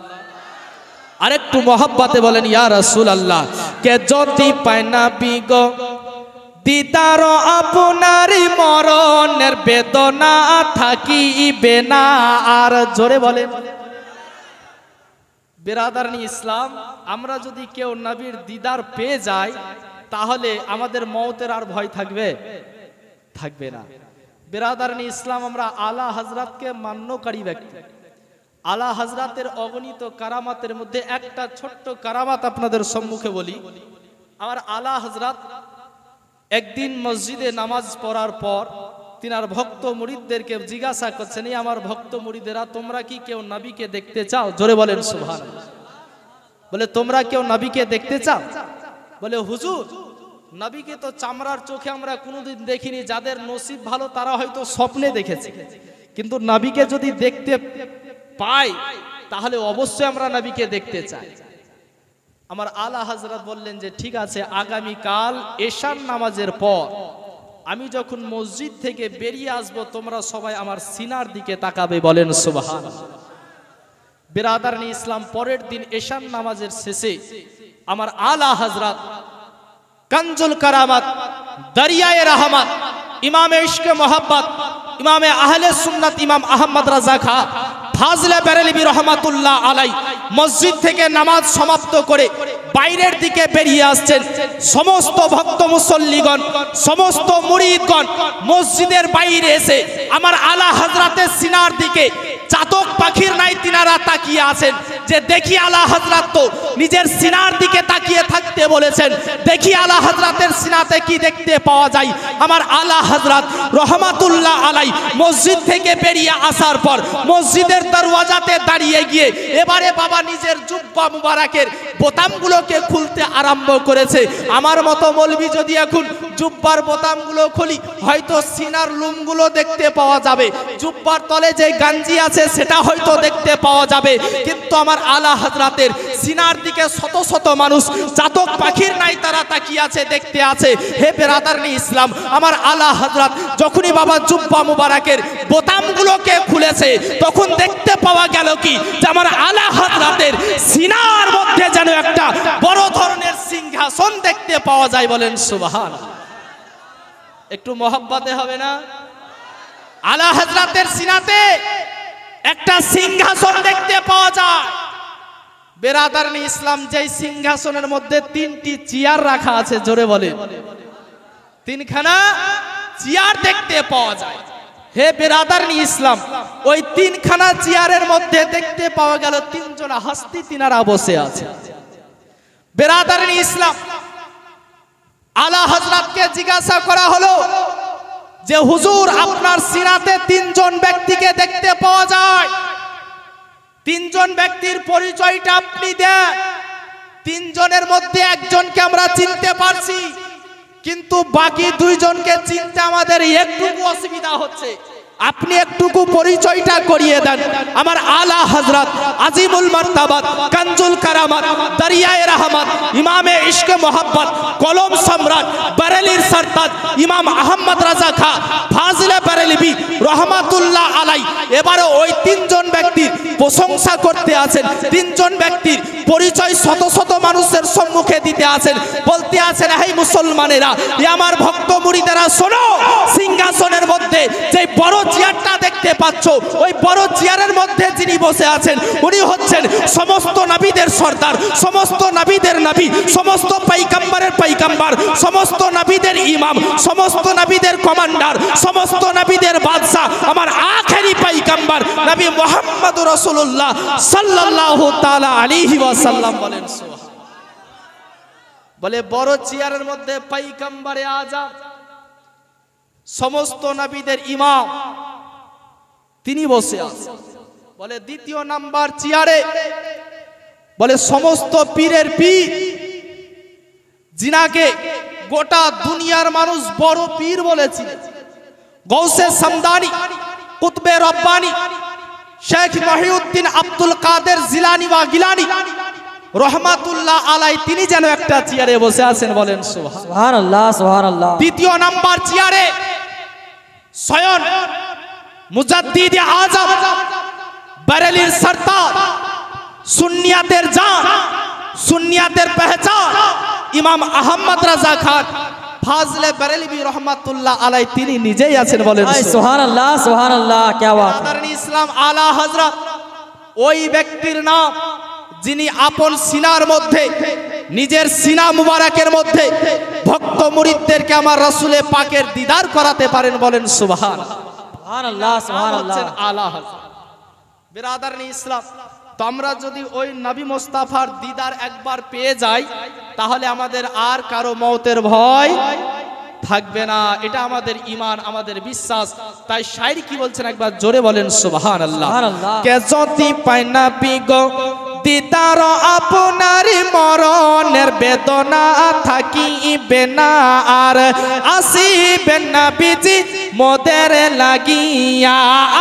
আরেকটু মহব্বতে বলেন ইয়া রাসূলুল্লাহ। কে যদি পায় না বিগো দিদার আপনার, মরণের বেদনা থাকিবে না আর। জোরে বলেন। বেরাদারানি ইসলাম, আমরা যদি কেউ নবীর দিদার পেয়ে যাই তাহলে আমাদের মওতের আর ভয় থাকবে? থাকবে না। বেরাদারানি ইসলাম, আমরা আলা হযরতকে মান্যকারী ব্যক্তি। আলা হযরতের অগণিত কারামাতের মধ্যে একটা ছোট্ট কারামাত আপনাদের সম্মুখে বলি। আমার আলা হযরত একদিন মসজিদে নামাজ পড়ার পর তিনার ভক্ত মুরিদদেরকে জিজ্ঞাসা করছেন, এই আমার ভক্ত মুরিদেরা, তোমরা কি কেউ নবীকে দেখতে চাও? জোরে বলেন সুবহানাল্লাহ। বলে তোমরা কেউ নবীকে দেখতে চাও? বলে হুজুর, নবীকে তো চামড়ার চোখে আমরা কোনোদিন দেখিনি, যাদের নসিব ভালো তারা হয়তো স্বপ্নে দেখেছে, কিন্তু নবীকে যদি দেখতে পাই তাহলে অবশ্যই আমরা নবীকে দেখতে চাই। আমার আলা হযরত বললেন যে ঠিক আছে, আগামী কাল এশার নামাজের পর আমি যখন মসজিদ থেকে বেরিয়ে আসব, তোমরা সবাই আমার সিনার দিকে তাকাবে। বলেন সুবহানাল্লাহ। বেরাদারানি ইসলাম, পরের দিন এশার নামাজের শেষে আমার আলা হযরত কানজুল কারামাত, দরিয়ায়ে রহমত, ইমামে ইশকে মোহাব্বত, ইমামে আহলে সুন্নাত ইমাম আহমদ রাজা খা ফাজলে বেরেলভী রহমাতুল্লাহ আলাই মসজিদ থেকে নামাজ সমাপ্ত করে বাইরের দিকে বেরিয়ে আসছেন। সমস্ত ভক্ত মুসল্লিগণ, সমস্ত মুরিদগণ মসজিদের বাইরে এসে আমার আলা হযরতের সিনার দিকে চাতক পাখির নাই তিনারা তাকিয়ে আছেন, যে দেখি আলা হযরত তো নিজের সিনার দিকে তাকিয়ে থাকতে বলেছেন, দেখি আলা হযরতের সিনাতে কি দেখতে পাওয়া যায়। আমার আলা হযরত রহমাতুল্লাহ আলাই মসজিদ থেকে বেরিয়ে আসার পর মসজিদের দরওয়াজাতে দাঁড়িয়ে গিয়ে এবারে বাবা নিজের জুব্বা মুবারকের বোতামগুলোকে খুলতে আরম্ভ করেছে। আমার মতো মৌলবি যদি এখন জুব্বার বোতামগুলো খুলি, হয়তো সিনার লুমগুলো দেখতে পাওয়া যাবে, জুব্বার তলে যে গাঞ্জি আছে সেটা হয়তো দেখতে পাওয়া যাবে, কিন্তু আমার আলা হযরতের সিনার দিকে শত শত মানুষ চাতক পাখির নাই তারা তাকিয়ে আছে, দেখতে আছে। হে বেরাদারানি ইসলাম, আমার আলা হযরত যখনই বাবা জুব্বা মুবারকের বোতামগুলোকে খুলেছে, তখন দেখতে পাওয়া গেল কি, যে আমার আলা হযরতের সিনার মধ্যে যেন একটা বড় ধরনের সিংহাসন দেখতে পাওয়া যায়। বলেন সুবহানাল্লাহ। একটু মহব্বতে হবে না? আলা হযরতের সিনাতে একটা সিংহাসন দেখতে পাওয়া যায়। বেরাদারনি ইসলাম, যেই সিংহাসনের মধ্যে 3টি চেয়ার রাখা আছে, জোরে বলে 3খানা চেয়ার দেখতে পাওয়া যায়। হে বেরাদারনি ইসলাম, ওই 3খানা চেয়ারের মধ্যে দেখতে পাওয়া গেল 3 জন হস্তি তিনারা বসে আছে। বেরাদারনি ইসলাম, আলা হযরতকে জিজ্ঞাসা করা হলো যে হুজুর, আপনার সিনাতে 3 জন ব্যক্তিকে দেখতে পাওয়া যায়, 3 জন ব্যক্তির পরিচয়টা আপনি দেন। 3 জনের মধ্যে একজনকে আমরা চিনতে পারছি, কিন্তু বাকি 2 জনকে চিনতে আমাদের একটুকু অসুবিধা হচ্ছে। আপনি একটুকু পরিচয়টা করিয়ে দেন। আমার আলা হযরত আজিমুল মারতাবাত, কানজুল কারামাত, দরিয়ায়ে রহমত, ইমামে ইশকে মোহাব্বত, কলম সম্রাট, বরেলির সরতাজ ইমাম আহমদ রাজা খা ফাজিলে বরেলভি রহমাতুল্লাহ আলাই এবারে ওই 3 জন ব্যক্তির প্রশংসা করতে আছেন। 3 জন ব্যক্তির পরিচয় শত শত মানুষের সম্মুখে দিতে আছেন, বলতে আছেন, হে মুসলমানেরা, এ আমার ভক্ত মুরিদেরা, শোনো, সিংহাসনের মধ্যে যে বড় চেয়ারটা দেখতে পাচ্ছ, ওই বড় চেয়ারের মধ্যে যিনি বসে আছেন উনি হচ্ছেন সমস্ত নবীদের সর্দার, সমস্ত নবীদের নবী, সমস্ত পয়গম্বরের পয়গম্বর, সমস্ত নবীদের ইমাম, সমস্ত নবীদের কমান্ডার, সমস্ত নবীদের বাদশা, আমার আখেরি পয়গম্বর নবী মুহাম্মদ রাসূলুল্লাহ সাল্লাল্লাহু তাআলা আলাইহি ওয়াসাল্লাম বলেন সুবহান। বলে বড় চেয়ারের মধ্যে পয়গম্বরে আযম, সমস্ত নবীদের ইমাম, তিনি বসে আছেন। বলে দ্বিতীয় নাম্বার চেয়ারে বলে সমস্ত পীরের পীর, জিনাকে গোটা দুনিয়ার মানুষ বড় পীর বলেছিল, গৌসে সামদানি, কুতবে রব্বানি, শেখ মহিউদ্দিন আব্দুল কাদের জিলানী ওয়া গিলানী রহমাতুল্লাহ আলাই, তিনি যেন একটা চেয়ারে বসে আছেন, বলেন সুবহানাল্লাহ সুবহানাল্লাহ। দ্বিতীয় নাম্বার চেয়ারে স্বয়ং মুজাদ্দিদ আজম, বরেলির সরতাজ, সুন্নিয়াতের জান, সুন্নিয়াতের পেহচান ইমাম আহমদ রাজা খান ফাজলে বরেলভি রহমাতুল্লাহ আলাই, তিনি নিজেই আছেন, বলেন সুবহানাল্লাহ সুবহানাল্লাহ। क्या बात है। ইসলাম আলা হযরত ওই ব্যক্তির নাম যিনি আপন সিনার মধ্যে, নিজের সিনা মুবারকের মধ্যে ভক্ত মুরিদদেরকে আমার রাসূলে পাকের দিদার করাতে পারেন, বলেন সুবহানাল্লাহ সুবহানাল্লাহ। আলা হযরত বিরাদারনি ইসলাম, তো আমরা যদি ওই নবী মুস্তাফার দিদার একবার পেয়ে যাই, তাহলে আমাদের আর কারো মওতের ভয় থাকবে না। এটা আমাদের ঈমান, আমাদের বিশ্বাস। তাই শায়র কি বলছেন, একবার জোরে বলেন সুবহানাল্লাহ। কে যদি পায় না বিগো দিদার আপনার, মরণের বেদনা থাকিবে না আর, আসিবেন না বিজি মোদের লাগিয়া,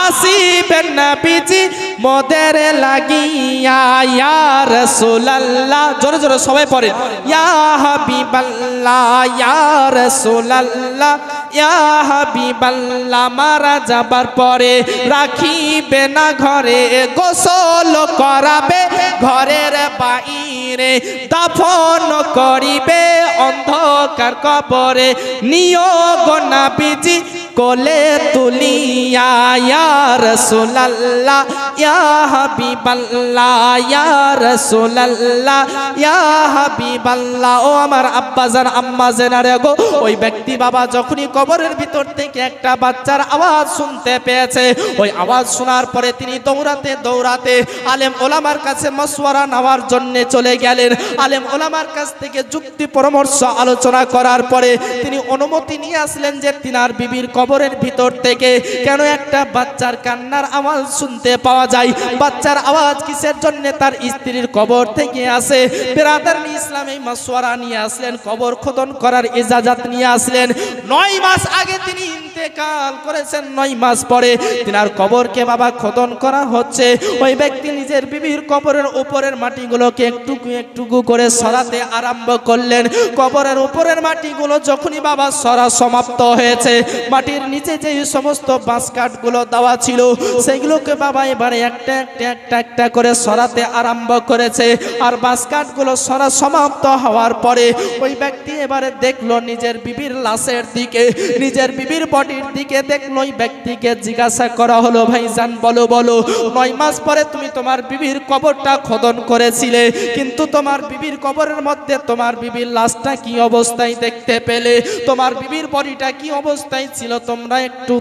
আসিবেন না বিজি মোদের লাগিয়া, ইয়া রাসূলুল্লাহ, জোরে জোরে সবাই পড়েন, ইয়া হাবিবাল্লাহ, ইয়া রাসূলুল্লাহ, ইয়া হাবিবাল্লাহ। মারা যাবার পরে রাখিবে না ঘরে, গোসল করাবে ঘরের বাইরে, দাফন করিবে অন্ধকার কবরে, নিয়োগ নবীজি কোলে তুলিয়া, ইয়া রাসূলুল্লাহ, ইয়া হাবিবাল্লাহ, ইয়া রাসূলুল্লাহ, ইয়া হাবিবাল্লাহ। ও আমার আব্বাজান আম্মাজানেরা গো, ওই ব্যক্তি বাবা যখনই কবরের ভিতর থেকে একটা বাচ্চার আওয়াজ শুনতে পেয়েছে, ওই আওয়াজ শোনার পরে তিনি দৌড়াতে দৌড়াতে আলেম ওলামার কাছে মশওয়ারা নেওয়ার জন্য চলে গেলেন। আলেম ওলামার কাছ থেকে যুক্তি পরামর্শ আলোচনা করার পরে তিনি অনুমতি নিয়ে আসলেন যে তিনার বিবির কবরের ভিতর থেকে কেন একটা বাচ্চার কান্নার আওয়াজ শুনতে পাওয়া যায়, বাচ্চার আওয়াজ কিসের জন্য তার স্ত্রীর কবর থেকে আসে। বিরাদারনি ইসলাম এই মশওয়ারা নিয়ে আসলেন, কবর খোদন করার ইজাজত নিয়ে আসলেন। 9 মাস আগে তিনি ইন্তেকাল করেছেন, 9 মাস পরে তিনার কবরকে বাবা খোদন করা হচ্ছে। ওই ব্যক্তি নিজের বিবির কবরের উপরের মাটিগুলোকে একটুকু একটুকু করে সরাতে আরম্ভ করলেন। কবরের উপরের মাটিগুলো যখনই বাবা সরা সমাপ্ত হয়েছে, মাটির নিচে যে সমস্ত বাঁশ কাঠগুলো দেওয়া ছিল সেগুলোকে বাবা এবারে একটা একটা একটা একটা করে সরাতে আরম্ভ করেছে। আর বাঁশ কাঠগুলো সরা সমাপ্ত হওয়ার পরে ওই ব্যক্তি এবারে দেখলো নিজের বিবির লাশের দিকে, নিজের বিবির বডি বডির দিকে দেখলো। ওই ব্যক্তিকে জিজ্ঞাসা করা হলো, ভাইজান বলো বলো 9 মাস পরে তুমি তোমার বিবির কবরটা খোদন করেছিলে, কিন্তু তোমার বিবির কবরের মধ্যে তোমার বিবির লাশটা কি অবস্থায় দেখতে পেলে, তোমার বিবির বডিটা কি অবস্থায় ছিল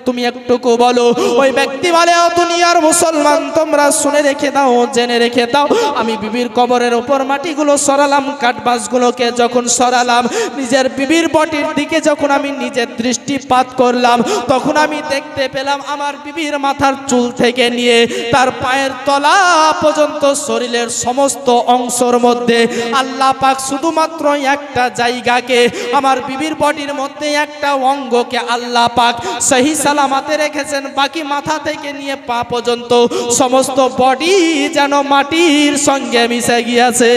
তুমি একটুকু বলো। ওই ব্যক্তি বলে, ও দুনিয়ার মুসলমান তোমরা শুনে রেখে দাও, জেনে রেখে দাও, আমি বিবির কবরের উপর মাটিগুলো সরালাম, কাঠবাসগুলোকে যখন সরালাম, নিজের বিবির বডির দিকে যখন আমি নিজের দৃষ্টিপাত করলাম, তখন আমি দেখতে পেলাম আমার বিবির মাথার চুল থেকে নিয়ে তার পায়ের তলা পর্যন্ত শরীরের সমস্ত অংশের মধ্যে আল্লাহ পাক শুধুমাত্র একটা জায়গাকে, আমার বিবির বডির মধ্যে একটা অঙ্গকে আল্লাহ পাক সহি সালামতে রেখেছেন, বাকি মাথা থেকে নিয়ে পা পর্যন্ত সমস্ত বডি যেন মাটির সঙ্গে মিশে গিয়েছে।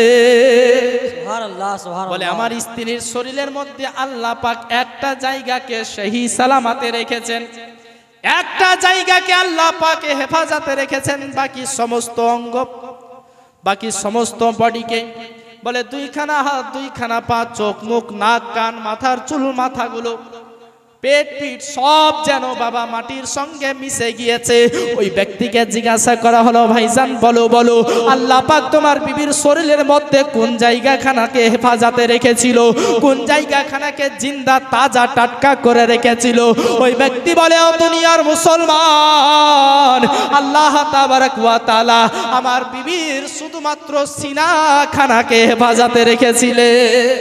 সুবহানাল্লাহ, সুবহানাল্লাহ। বলে আমার স্ত্রীর শরীরের মধ্যে আল্লাহ পাক একটা জায়গাকে সহি সালামতে রেখেছেন, একটা জায়গাকে আল্লাহ পাক হেফাজতে রেখেছেন, বাকি সমস্ত অঙ্গ, বাকি সমস্ত বডিকে বলে 2খানা হাত, 2খানা পা, চোখ মুখ নাক কান মাথার চুল মাথাগুলো পেট পিঠ সব যেন বাবা মাটির সঙ্গে মিশে গিয়েছে। ওই ব্যক্তিকে জিজ্ঞাসা করা হলো, ভাইজান বলো বলো আল্লাহ পাক তোমার বিবির শরীরের মধ্যে কোন জায়গাখানাকে হেফাজতে রেখেছিল, কোন জায়গাখানাকে জিন্দা তাজা টাটকা করে রেখেছিল? ওই ব্যক্তি বলে, ও দুনিয়ার মুসলমান, আল্লাহ তাবারক ওয়া তাআলা আমার বিবির শুধুমাত্র সিনাখানাকে হেফাজতে রেখেছিলেন,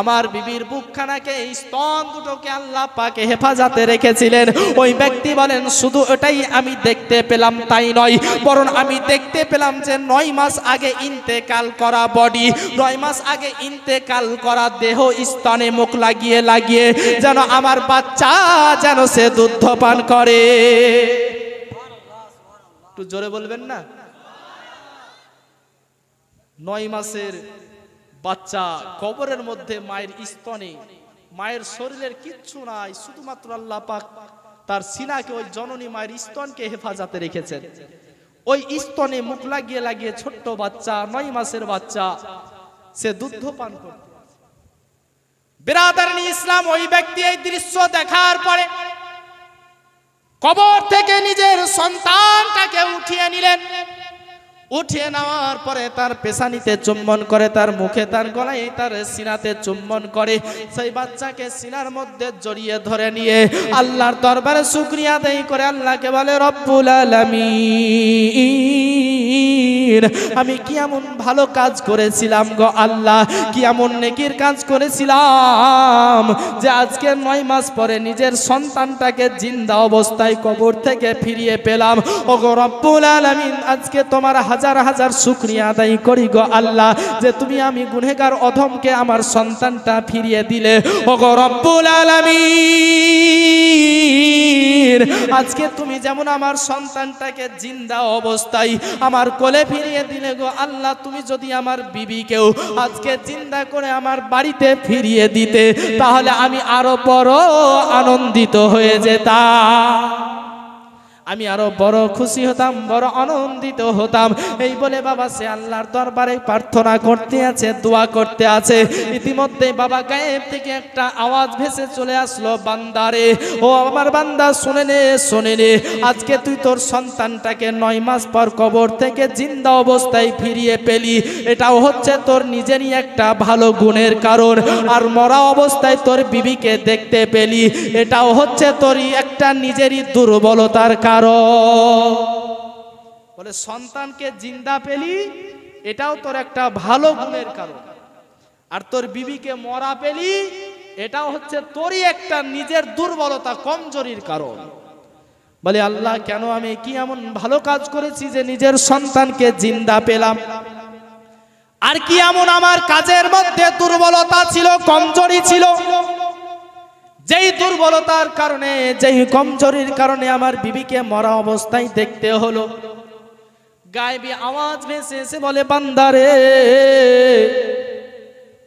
আমার বিবির বুকখানাকে, স্তন দুটোকে আল্লাহ পাকে হেফাজতে রেখেছিলেন। ওই ব্যক্তি বলেন, শুধু এটাই আমি দেখতে পেলাম তাই নয়, বরং আমি দেখতে পেলাম যে 9 মাস আগে ইন্তেকাল করা বডি, 9 মাস আগে ইন্তেকাল করা দেহ স্তনে মুখ লাগিয়ে লাগিয়ে যেন আমার বাচ্চা যেন সে দুধ পান করে। একটু জোরে বলবেন না? 9 মাসের বাচ্চা কবরের মধ্যে মায়ের স্তনে, মায়ের শরীরের কিচ্ছু নাই, শুধুমাত্র আল্লাহ পাক তার সিনাকে, ওই জননী মায়ের স্তনকে হেফাজতে রেখেছেন। ওই স্তনে মুখ লাগিয়ে লাগিয়ে ছোট্ট বাচ্চা, 9 মাসের বাচ্চা, সে দুধ পান করতে। বিরাদারানি ইসলাম, ওই ব্যক্তি এই দৃশ্য দেখার পরে কবর থেকে নিজের সন্তানটাকে উঠিয়ে নিলেন। উঠিয়ে নেওয়ার পরে তার পেশানিতে চুম্বন করে, তার মুখে, তার গলায়, তার সিনাতে চুম্বন করে, সেই বাচ্চাকে সিনার মধ্যে জড়িয়ে ধরে নিয়ে আল্লাহর দরবারে শুকরিয়া আদায় করে আল্লাহকে বলে, রব্বুল আলামিন, আমি কি এমন ভালো কাজ করেছিলাম গো আল্লাহ, কি এমন নেকির কাজ করেছিলাম যে আজকে 9 মাস পরে নিজের সন্তানটাকে জিন্দা অবস্থায় কবর থেকে ফিরিয়ে পেলাম। ও গো রব্বুল আলামিন, আজকে তোমার হাজার হাজার শুকরিয়া আদায় করি গো আল্লাহ, যে তুমি আমি গুনাহগার অধমকে আমার সন্তানটা ফিরিয়ে দিলে। ও গো রব্বুল আলামিন, আজকে তুমি যেমন আমার সন্তানটাকে জিন্দা অবস্থায় আমার কোলে ফিরিয়ে দিলে গো আল্লাহ, তুমি যদি আমার বিবিকেও আজকে জিন্দা করে আমার বাড়িতে ফিরিয়ে দিতে, তাহলে আমি আরো বড় আনন্দিত হয়ে যেতাম, আমি আরো বড় খুশি হতাম, বড় আনন্দিত হতাম। এই বলে বাবা সে আল্লাহর দরবারে প্রার্থনা করতে আছে, দোয়া করতে আছে। ইতিমধ্যে বাবা গায়েব থেকে একটা আওয়াজ ভেসে চলে আসলো, বান্দারে, ও আমার বান্দা শুনে নে, শুনে নে, আজকে তুই তোর সন্তানটাকে 9 মাস পর কবর থেকে জিন্দা অবস্থায় ফিরিয়ে পেলি, এটাও হচ্ছে তোর নিজেরই একটা ভালো গুণের কারণ। আর মরা অবস্থায় তোর বিবিকে দেখতে পেলি, এটাও হচ্ছে তোরই একটা নিজেরই দুর্বলতার কারণ। বলে সন্তানকে জিন্দা পেলি, এটাও তোর একটা ভালো গুণের কারণ, আর তোর বিবিকে মরা পেলি, এটাও হচ্ছে তোরই একটা নিজের দুর্বলতা, কমজোরির কারণ। বলে আল্লাহ, কেন আমি কি এমন ভালো কাজ করেছি যে নিজের সন্তানকে জিন্দা পেলাম? আর কি এমন আমার কাজের মধ্যে দুর্বলতা ছিল, কমজোরি ছিল, যেই দুর্বলতার কারণে, যেই কমজোরির কারণে আমার বিবিকে মরা অবস্থায় দেখতে হলো? গায়েবী আওয়াজ ভেসে এসে বলে, বান্দারে,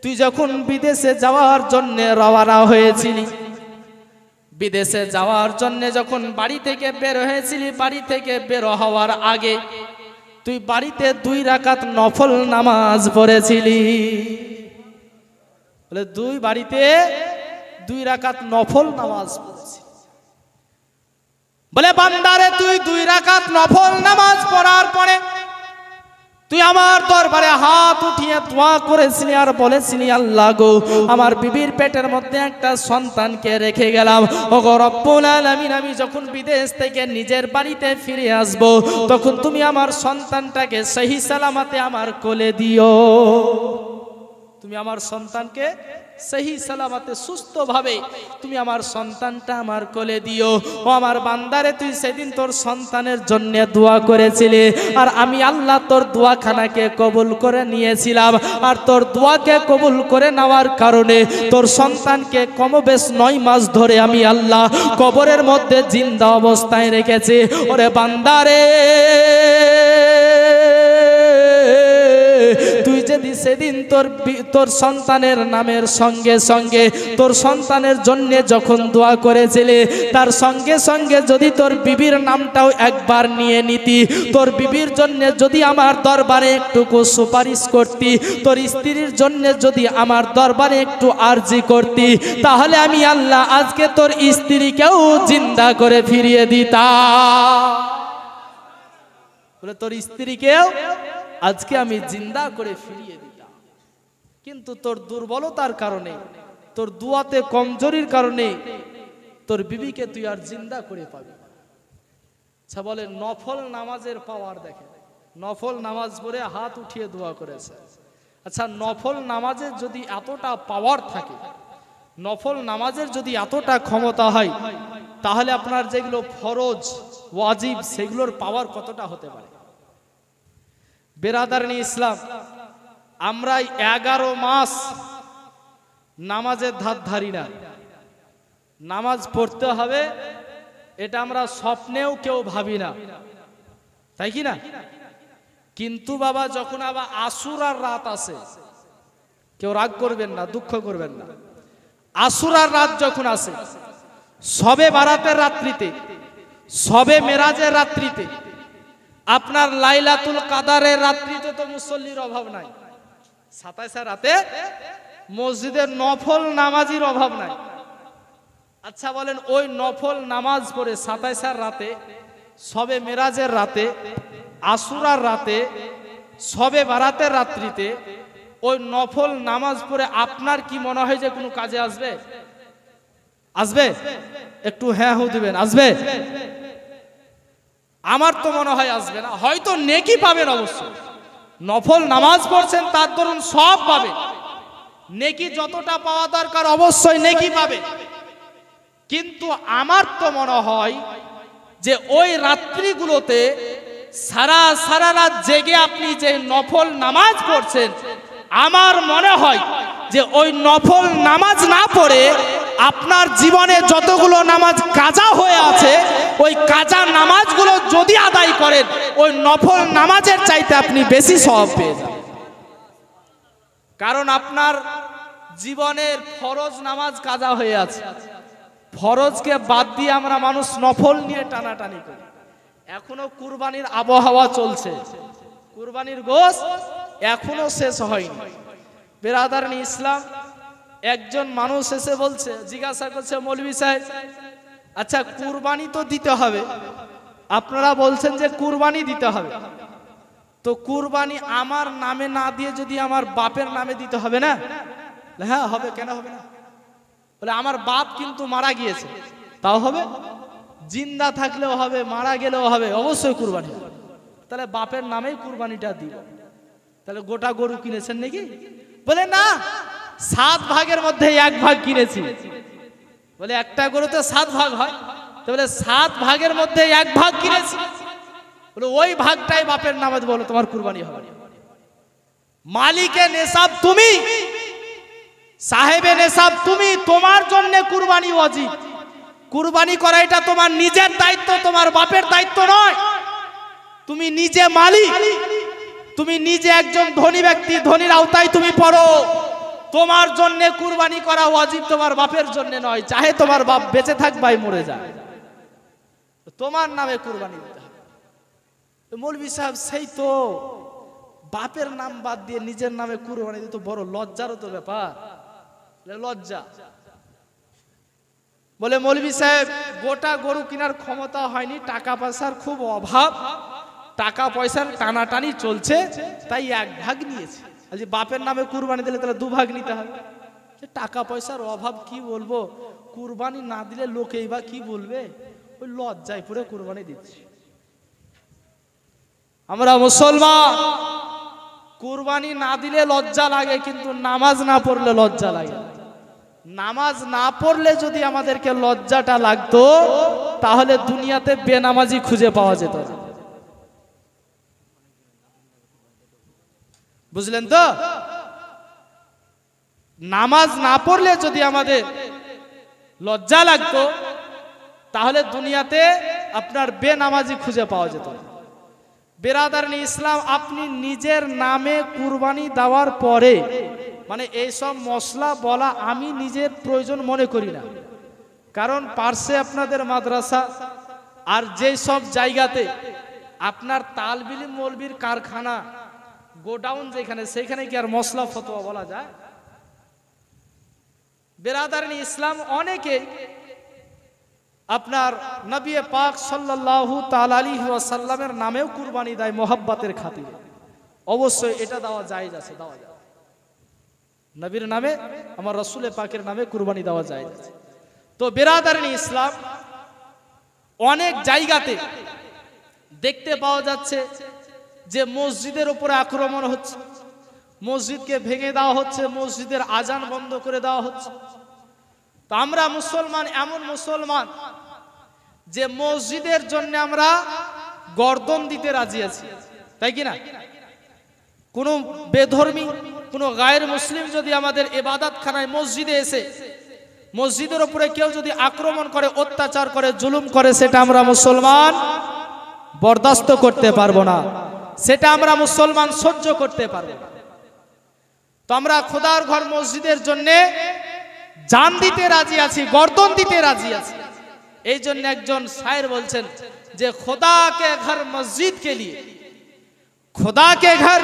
তুই যখন বিদেশে যাওয়ার জন্য রওনা হয়েছিলি, বিদেশে যাওয়ার জন্য যখন বাড়ি থেকে বের হয়েছিলি, বাড়ি থেকে বের হওয়ার আগে তুই বাড়িতে 2 রাকাত নফল নামাজ পড়েছিলি। বলে বাড়িতে 2 রাকাত নফল নামাজ পড়েছি। বলে বান্দারে তুই 2 রাকাত নফল নামাজ পড়ার পরে তুই আমার দরবারে হাত উঠিয়ে দোয়া করেছিলি আর বলেছিলি আল্লাহ গো আমার বিবির পেটের মধ্যে একটা সন্তানকে রেখে গেলাম, ওগো রব্বুল আলামিন আমি যখন বিদেশ থেকে নিজের বাড়িতে ফিরে আসব তখন তুমি আমার সন্তানটাকে সহি সালামতে আমার কোলে দিও, তুমি আমার সন্তানকে সহি সালামতে সুস্থভাবে তুমি আমার সন্তানটা আমার কোলে দিও। ও আমার বান্দারে তুই সেদিন তোর সন্তানের জন্য দোয়া করেছিলি আর আমি আল্লাহ তোর দোয়াখানাকে কবুল করে নিয়েছিলাম, আর তোর দোয়াকে কবুল করে নেওয়ার কারণে তোর সন্তানকে কমবেশ 9 মাস ধরে আমি আল্লাহ কবরের মধ্যে জিন্দা অবস্থায় রেখেছি। ওরে বান্দারে তুই যদি সেদিন তোর সন্তানের নামের সঙ্গে সঙ্গে তোর সন্তানের জন্য যখন দোয়া করেছিলে তার সঙ্গে সঙ্গে যদি তোর বিবির নামটাও একবার নিয়ে নিতি, তোর বিবির জন্য যদি আমার দরবারে একটুকু সুপারিশ করতি, তোর স্ত্রীর জন্য যদি আমার দরবারে একটু আরজি করতি, তাহলে আমি আল্লাহ আজকে তোর স্ত্রীকেও জিন্দা করে ফিরিয়ে দিতাম। বলে তোর স্ত্রীকেও আজকে আমি জিন্দা করে ফিরিয়ে দিতাম, কিন্তু তোর দুর্বলতার কারণে তোর দুয়াতে কমজোরির কারণে তোর বিবিকে তুই আর জিন্দা করে পাবি। আচ্ছা বলে নফল নামাজের পাওয়ার দেখে, নফল নামাজ পড়ে হাত উঠিয়ে দোয়া করেছে। আচ্ছা নফল নামাজের যদি এতটা পাওয়ার থাকে, নফল নামাজের যদি এতটা ক্ষমতা হয়, তাহলে আপনার যেগুলো ফরজ ওয়াজিব সেগুলোর পাওয়ার কতটা হতে পারে। বেরাদারনি ইসলাম, আমরা 11 মাস নামাজের ধার ধারি না, নামাজ পড়তে হবে এটা আমরা স্বপ্নেও কেউ ভাবি না, তাই কি না? কিন্তু বাবা যখন আবার আশুরার রাত আসে, কেউ রাগ করবেন না, দুঃখ করবেন না, আশুরার রাত যখন আসে, সবে বারাতের রাত্রিতে, সবে মেরাজের রাত্রিতে, আপনার লাইলাতুল কাদারের রাত্রিতে তো মুসল্লির অভাব নাই, 27 রাতে মসজিদের নফল নামাজির অভাব নাই। আচ্ছা বলেন ওই নফল নামাজ পড়ে 27 রাতে, সবে মেরাজের রাতে, আশুরার রাতে, সবে বারাতের রাত্রিতে ওই নফল নামাজ পড়ে আপনার কি মনে হয় যে কোনো কাজে আসবে? আসবে? একটু হ্যাঁ হু দিবেন, আসবে? আমার তো মনে হয় আসবে না। হয়তো নেকি পাবেন, অবশ্যই নফল নামাজ পড়ছেন তার দরুন সব পাবে, নেকি যতটা পাওয়া দরকার অবশ্যই নেকি পাবে, কিন্তু আমার তো মনে হয় যে ওই রাত্রিগুলোতে সারা রাত জেগে আপনি যে নফল নামাজ পড়ছেন, আমার মনে হয় যে ওই নফল নামাজ না পড়ে আপনার জীবনে যতগুলো নামাজ কাজা হয়ে আছে ওই কাজা নামাজগুলো যদি আদায় করেন ওই নফল নামাজের চাইতে আপনি বেশি সওয়াব পেয়ে যাবেন। কারণ আপনার জীবনের ফরজ নামাজ কাজা হয়ে আছে, ফরজকে বাদ দিয়ে আমরা মানুষ নফল নিয়ে টানাটানি করি। এখনো কুরবানির আবহাওয়া চলছে, কুরবানির গোশত এখনো শেষ হয়নি। বেরাদারনি ইসলাম, একজন মানুষ এসে বলছে, জিজ্ঞাসা করছে, মৌলভী সাহেব আচ্ছা কুরবানি তো দিতে হবে, আপনারা বলছেন যে কুরবানি দিতে হবে, তো কুরবানি আমার নামে না দিয়ে যদি আমার বাপের নামে দিতে হবে না? হ্যাঁ হবে, কেন হবে না? বলে আমার বাপ কিন্তু মারা গিয়েছে, তাও হবে? জিন্দা থাকলেও হবে, মারা গেলেও হবে, অবশ্যই কুরবানি। তাহলে বাপের নামেই কুরবানিটা দিব। তাহলে গোটা গরু কিনেছেন নাকি? বলে না, 7 ভাগের মধ্যে 1 ভাগ কিনেছি। বলে একটা গরুতে 7 ভাগ হয়, তো বলে 7 ভাগের মধ্যে 1 ভাগ কিনেছি, বলে ওই ভাগটাই বাপের নামে বলো তোমার কুরবানি হবে। মালিকে নেশাব তুমি, সাহেবে নেশাব তুমি, তোমার জন্য কুরবানি ওয়াজিব। কুরবানি করা এটা তোমার নিজের দায়িত্ব, তোমার বাপের দায়িত্ব নয়। তুমি নিজে মালিক, তুমি নিজে একজন ধনী ব্যক্তি, ধনীর আওতায় তুমি পড়ো। তোমার জন্য কুরবানি করা ওয়াজিব, তোমার বাপের জন্য নয়। চাহে তোমার বাপ বেঁচে থাক ভাই মরে যায়, তোমার নামে কুরবানি দিতে হবে। মৌলভী সাহেব সেই তো বাপের নাম বাদ দিয়ে নিজের নামে কুরবানি দিতে বড় লজ্জারও তো ব্যাপার, লজ্জা। বলে মৌলভী সাহেব গোটা গরু কেনার ক্ষমতা হয়নি, টাকা পয়সার খুব অভাব, টাকা পয়সার টানাটানি চলছে, তাই 1 ভাগ নিয়েছি। আজ বাপের নামে কুরবানি দিলে তাহলে 2 ভাগ নিতে হবে। টাকা পয়সার অভাব, কি বলবো, কুরবানি না দিলে লোকেই বা কি বলবে, ওই লজ্জায় পড়ে কুরবানি দিচ্ছি। আমরা মুসলমান, কুরবানি না দিলে লজ্জা লাগে, কিন্তু নামাজ না পড়লে লজ্জা লাগে। নামাজ না পড়লে যদি আমাদেরকে লজ্জাটা লাগতো, তাহলে দুনিয়াতে বেনামাজি খুঁজে পাওয়া যেত না। বুঝলেন তো? নামাজ না পড়লে যদি আমাদের লজ্জা লাগতো, তাহলে দুনিয়াতে আপনার বেনামাজি খুঁজে পাওয়া যেত না। বেরাদারনি ইসলাম, আপনি নিজের নামে কুরবানি দেওয়ার পরে, মানে এইসব মশলা বলা আমি নিজের প্রয়োজন মনে করি না, কারণ পার্শ্বে আপনাদের মাদ্রাসা আর যেই সব জায়গাতে আপনার তালবিল মৌলবীর কারখানা, গোডাউন যেখানে, সেখানে কি আর মশলা ফতোয়া বলা যায়? বেরাদারনি ইসলাম, অনেকে আপনার নবী পাক সাল্লাল্লাহু তাআলা আলাইহি ওয়াসাল্লামের নামেও কুরবানি দেয় মোহাব্বতের খাতিরে। অবশ্যই এটা দেওয়া জায়েজ আছে, দেওয়া যায়। নবীর নামে, আমার রাসূল পাকের নামে কুরবানি দেওয়া জায়েজ আছে। তো বেরাদারনি ইসলাম, অনেক জায়গাতে দেখতে পাওয়া যাচ্ছে যে মসজিদের উপরে আক্রমণ হচ্ছে, মসজিদকে ভেঙে দেওয়া হচ্ছে, মসজিদের আজান বন্ধ করে দেওয়া হচ্ছে। তো আমরা মুসলমান, এমন মুসলমান যে মসজিদের জন্য আমরা গর্দন দিতে রাজি আছি, তাই কি না? কোন বেধর্মী, কোন গায়ের মুসলিম যদি আমাদের ইবাদতখানায় মসজিদে এসে মসজিদের উপরে কেউ যদি আক্রমণ করে, অত্যাচার করে, জুলুম করে, সেটা আমরা মুসলমান বরদাস্ত করতে পারবো না, সেটা আমরা মুসলমান সহ্য করতে পারবো না। তো আমরা খোদার ঘর মসজিদের জন্য জান দিতে রাজি আছি, গর্দন দিতে রাজি আছি। এই জন্য একজন শায়ের বলছেন যে খোদা কে ঘর মসজিদ কে লিয়ে, खुदा के घर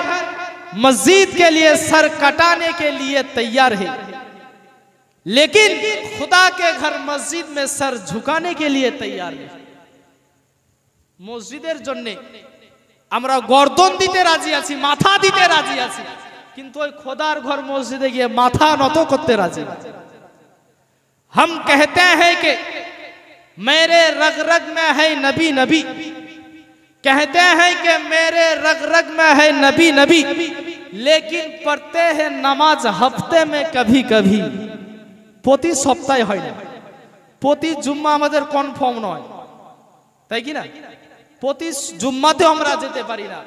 मस्जिद के लिए सर कटाने के लिए तैयार है, लेकिन खुदा के घर मस्जिद में सर झुकाने के लिए तैयार है। মসজিদের জন্য আমরা গর্দন দিতে রাজি আছি, মাথা দিতে রাজি আছি, কিন্তু ওই খোদার ঘর মসজিদে গিয়ে মাথা নত করতে রাজি না। हम कहते हैं कि मेरे रग रग में है नबी नबी, कहते हैं कि मेरे रग रग में है नबी नबी, लेकिन पढ़ते हैं नमाज हफ्ते में कभी कभी। প্রতি সপ্তাহে হয় না, প্রতি জুম্মা আমাদের কনফার্ম নয়, তাই কি না? প্রতি জুম্মাতে আমরা যেতে পারি না।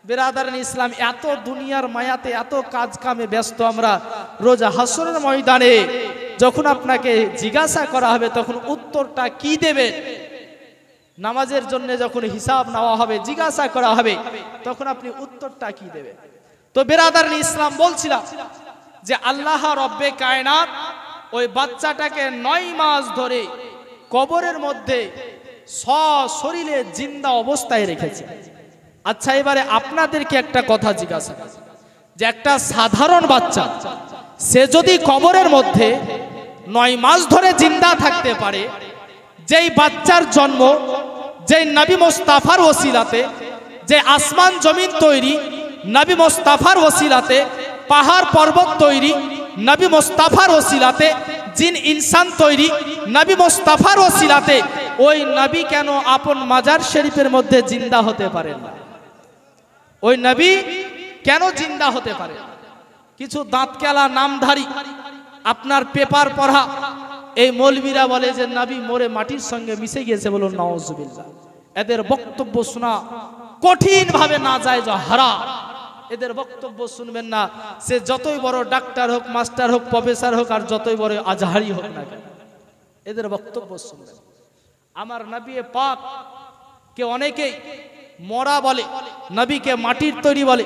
বেরাদারন ইসলাম, এত দুনিয়ার মায়াতে, এত কাজ কামে ব্যস্ত আমরা, রোজ হাসরের ময়দানে যখন আপনাকে জিজ্ঞাসা করা হবে, তখন উত্তরটা কি দেবে? নামাজের জন্য যখন হিসাব নেওয়া হবে, জিজ্ঞাসা করা হবে, তখন আপনি উত্তরটা কি দেবে? তো বেরাদারন ইসলাম, বলছিলাম যে আল্লাহ রব্বে কায়নাত ওই বাচ্চাটাকে 9 মাস ধরে কবরের মধ্যে সশরীরে জিন্দা অবস্থায় রেখেছে। আচ্ছা, এবারে আপনাদেরকে একটা কথা জিজ্ঞাসা, যে একটা সাধারণ বাচ্চা, সে যদি কবরের মধ্যে 9 মাস ধরে জিন্দা থাকতে পারে, যেই বাচ্চার জন্ম যেই নবী মুস্তাফার ওসিলাতে, যে আসমান জমিন তৈরি নবী মুস্তাফার ওসিলাতে, পাহাড় পর্বত তৈরি নবী মুস্তাফার ওসিলাতে, জিন ইনসান তৈরি নবী মুস্তাফার ওসিলাতে, ওই নবী কেন আপন মাজার শরীফের মধ্যে জিন্দা হতে পারেন না? ওই নবী কেন জিন্দা হতে পারে? কিছু দাঁতকেলা নামধারী, আপনার পেপার পড়া এই মৌলবীরা বলে যে নবী মরে মাটির সঙ্গে মিশে গিয়েছে। বলুন নাউজুবিল্লাহ। এদের বক্তব্য শোনা কঠিন ভাবে না যায়, হারাম। এদের বক্তব্য শুনবেন না, সে যতই বড় ডাক্তার হোক, মাস্টার হোক, প্রফেসর হোক, আর যতই বড় আজহারি হোক না কেন, এদের বক্তব্য শুনবেন। আমার নবী পাক কে অনেকেই মরা বলে, নবীকে মাটির তৈরি বলে,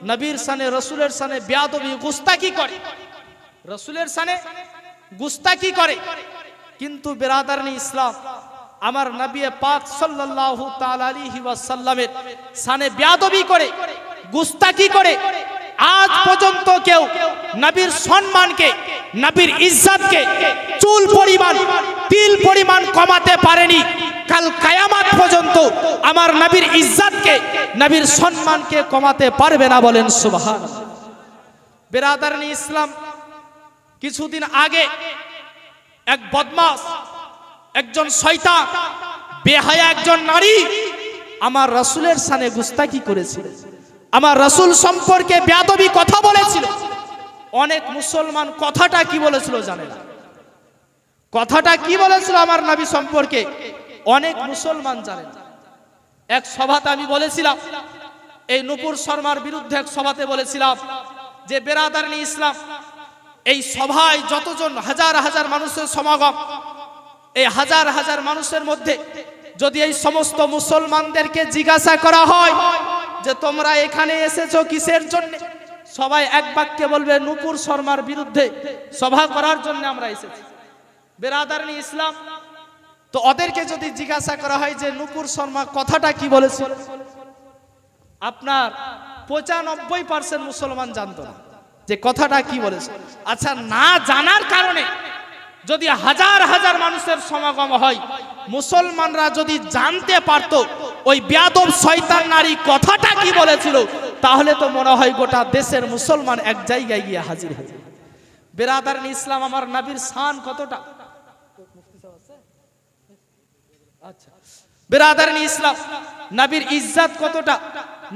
নবীর সানে, রসুলের সানে বেয়াদবি, গুস্তাকি করে, রসুলের সানে গুস্তাকি করে। কিন্তু বেরাদারনি ইসলাম, আমার নবী পাক সাল্লাল্লাহু তাআলা আলাইহি ওয়াসাল্লামের সানে বেয়াদবি করে, গুস্তাকি করে, আজ পর্যন্ত কেউ নবীর সম্মানকে, নবীর ইজ্জতকে চুল পরিমাণ তিল পরিমাণ কমাতে পারেনি। কাল কিয়ামত পর্যন্ত আমার নবীর ইজ্জতকে, নবীর সম্মানকে কমাতে পারবে না, বলেন সুবহানাল্লাহ। বিরাদারান ইসলাম, কিছুদিন আগে এক বদমাশ, একজন শয়তান, বেহায়া একজন নারী আমার রাসূলের শানে গুস্তাখি করেছিল, আমার রাসূল সম্পর্কে বেয়াদবি কথা বলেছিল। অনেক মুসলমান কথাটা কি বলেছিল জানে না। কথাটা কি বলেছিল আমার নবী সম্পর্কে অনেক মুসলমান জানে না। এক সভাতে আমি বলেছিলাম, এই নূপুর শর্মার বিরুদ্ধে এক সভাতে বলেছিলাম যে বিরাদারান ইসলাম, এই সভায় যতজন হাজার হাজার মানুষের সমাগম, এই হাজার হাজার মানুষের মধ্যে যদি এই সমস্ত মুসলমানদেরকে জিজ্ঞাসা করা হয় যে তোমরা এখানে এসেছো কিসের জন্য, সবাই এক বাক্যে বলবে নূপুর শর্মার বিরুদ্ধে সভা করার জন্য আমরা এসেছি। বিরাদারান ইসলাম, তো ওদেরকে যদি জিজ্ঞাসা করা হয় যে নূপুর শর্মা কথাটা কি বলেছিল, আপনার 95% মুসলমান জানতো না যে কথাটা কি বলেছে। আচ্ছা, না জানার কারণে যদি হাজার হাজার মানুষের সমাগম হয়, মুসলমানরা যদি জানতে পারত ওই বেয়াদব শয়তান নারী কথাটা কি বলেছিল, তাহলে তো মনে হয় গোটা দেশের মুসলমান এক জায়গায় গিয়ে হাজির হয়ে যাবে। বিরাদারান ইসলাম, আমার নবীর শান কতটা, আচ্ছা বিরাদারান ইসলাম, নবীর ইজ্জত কতটা,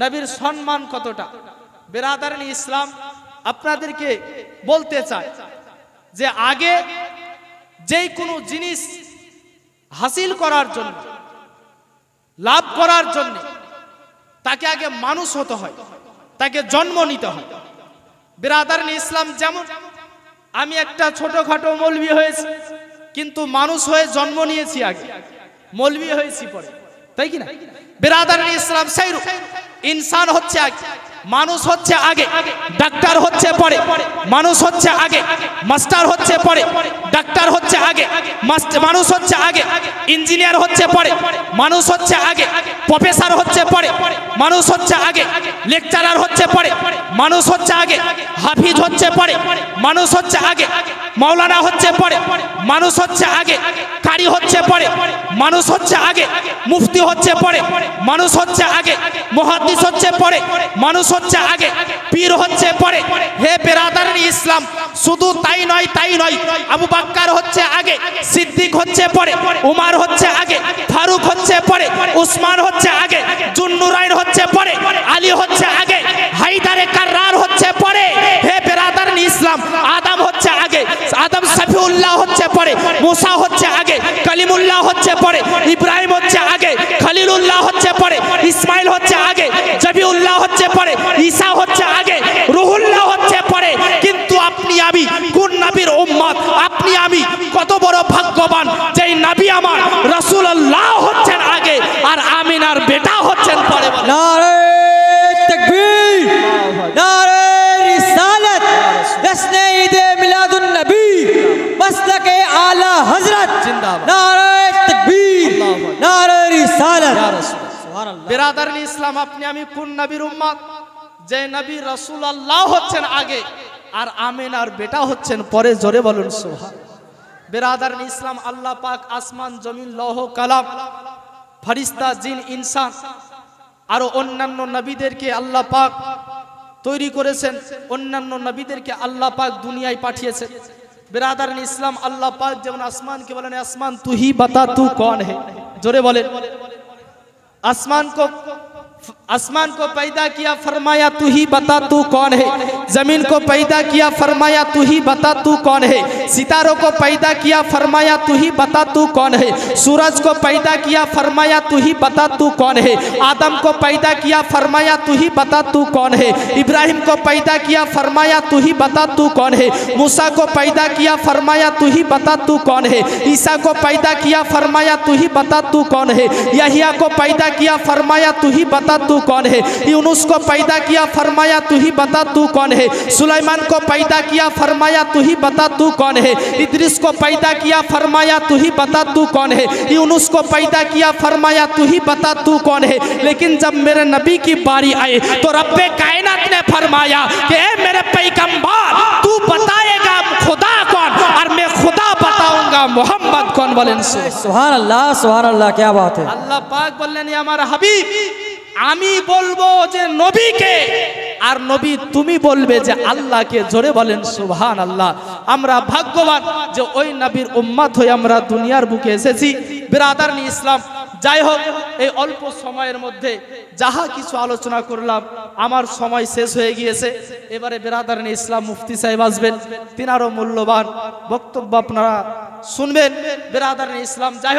নবীর সম্মান কতটা। বিরাদারান ইসলাম, আপনাদেরকে বলতে চাই যে আগে যেই কোনো জিনিস হাসিল করার জন্য, লাভ করার জন্য তাকে আগে মানুষ হতে হয়, তাকে জন্ম নিতে হয়। বিরাদারান ইসলাম, যেমন আমি একটা ছোটখাটো মৌলবি হয়েছি, কিন্তু মানুষ হয়ে জন্ম নিয়েছি আগে, মৌলবি হয়েছি পরে, তাই কি না? বিরাদারান ইসলাম, সেই ইনসান হচ্ছে আগে, মানুষ হচ্ছে আগে, ডাক্তার হচ্ছে পরে, মানুষ হচ্ছে আগে, মাস্টার হচ্ছে পরে, ডাক্তার হচ্ছে আগে, মানুষ হচ্ছে আগে, ইঞ্জিনিয়ার হচ্ছে পরে, মানুষ হচ্ছে আগে, প্রফেসর হচ্ছে পরে, মানুষ হচ্ছে আগে, লেকচারার হচ্ছে পরে, মানুষ হচ্ছে আগে, হাফিজ হচ্ছে পরে, মানুষ হচ্ছে আগে, মাওলানা হচ্ছে পরে, মানুষ হচ্ছে আগে, কারি হচ্ছে পরে, মানুষ হচ্ছে আগে, মুফতি হচ্ছে পরে, মানুষ হচ্ছে আগে, মুহাদ্দিস হচ্ছে পরে, মানুষ হচ্ছে আগে, পীর হচ্ছে পরে। হে বিরাদারান ইসলাম, শুধু তাই নয়, তাই নয়, আবু বকর হচ্ছে আগে, সিদ্দিক হচ্ছে পরে, উমর হচ্ছে আগে, ফারুক হচ্ছে পরে, উসমান হচ্ছে আগে, জুন্নুরাইন হচ্ছে পরে, আলী হচ্ছে আগে, হায়দারে কাররার হচ্ছে পরে। হে বিরাদারান ইসলাম, আদম হচ্ছে আগে, আদম সফিউল্লাহ হচ্ছে পরে, মুসা হচ্ছে আগে, কলিমুল্লাহ হচ্ছে পরে, ইব্রাহিম হচ্ছে আগে, খলিলুল্লাহ হচ্ছে পরে, ইসমাইল হচ্ছে আগে, জবিউল্লাহ হচ্ছে পরে, ঈসা হচ্ছে আগে, রুহুল্লাহ হচ্ছে পরে। কিন্তু আপনি আমি কোন নবীর উম্মত? আপনি আমি কত বড় ভাগ্যবান, যেই নবী আমার রাসূলুল্লাহ হচ্ছেন আগে আর আমিনার বেটা হচ্ছেন পরে। নারে তাকবীর, নারে রিসালাত, জশ্নে ঈদে মিলাদুন নবী, মাসলাকে আলা হযরত জিন্দাবাদ। নারে তাকবীর, নারে রিসালাত। সুবহানাল্লাহ। বিরাদারান ইসলাম, আপনি আমি কোন নবীর উম্মত? যে নবী রাসূলুল্লাহ হচ্ছেন আগে আর আমিনার বেটা হচ্ছেন পরে। জোরে বলুন সুবহানাল্লাহ। বিরাদারান ইসলাম, আল্লাহ পাক আসমান, জমিন, লৌহ কালাম, ফেরেশতা, জিন, ইনসান আর অন্যান্য নবীদেরকে আল্লাহ পাক তৈরি করেছেন, অন্যান্য নবীদেরকে আল্লাহ পাক দুনিয়ায় পাঠিয়েছেন। বিরাদারান ইসলাম, আল্লাহ পাক যেমন আসমানকে বলেন আসমান তু হি বাতা তু কौन है, জোরে বলেন। आसमान को पैदा किया, फरमाया तू ही बता तू कौन है। जमीन को पैदा किया, फरमाया तू ही बता तू कौन है। सितारों को पैदा किया, फरमाया तू ही बता तू कौन है। सूरज को पैदा किया, फरमाया तू ही बता तू कौन है। आदम को पैदा किया, फरमाया तू ही बता तू कौन है। इब्राहिम को पैदा किया, फरमाया तू ही बता तू कौन है। मूसा को पैदा किया, फरमाया तू ही बता तू कौन है। ईसा को पैदा किया, फरमाया तू ही बता तू कौन है। यहिया को पैदा किया, फरमाया तू ही बता तू कौन है। यूनुस को पैदा किया, फरमाया तू ही बता तू कौन है। सुलेमान को पैदा किया, फरमाया तू ही बता तू कौन है। इद्रिस को पैदा किया, फरमाया तू ही बता तू कौन है। यूनुस को पैदा किया, फरमाया तू ही बता तू कौन है। लेकिन जब मेरे नबी की बारी आई तो रब्बे कायनात ने फरमाया कि ए मेरे पैगंबर, तू बताएगा खुदा कौन और मैं खुदा बताऊंगा আকা মোহাম্মদ কোন বলেন सुभान अल्लाह क्या बात है। আল্লাহ পাক বললেন ই আমার হাবিব আমি বলবো যে নবীকে আর নবী তুমি বলবে যে আল্লাহকে। জোরে বলেন সুবহানাল্লাহ। আমরা ভাগ্যবান যে ওই নবীর উম্মত হয়ে আমরা দুনিয়ার বুকে এসেছি। বিরাদার ইসলাম, যাই হোক এই অল্প সময়ের মধ্যে যাহা কিছু আলোচনা করলাম আমার সময় শেষ হয়ে গিয়েছে। এবারে বিরাদার ইসলাম মুফতি সাহেব আসবেন, তিনারও মূল্যবান বক্তব্য আপনারা শুনবেন। বিরাদার ইসলাম, যাই হোক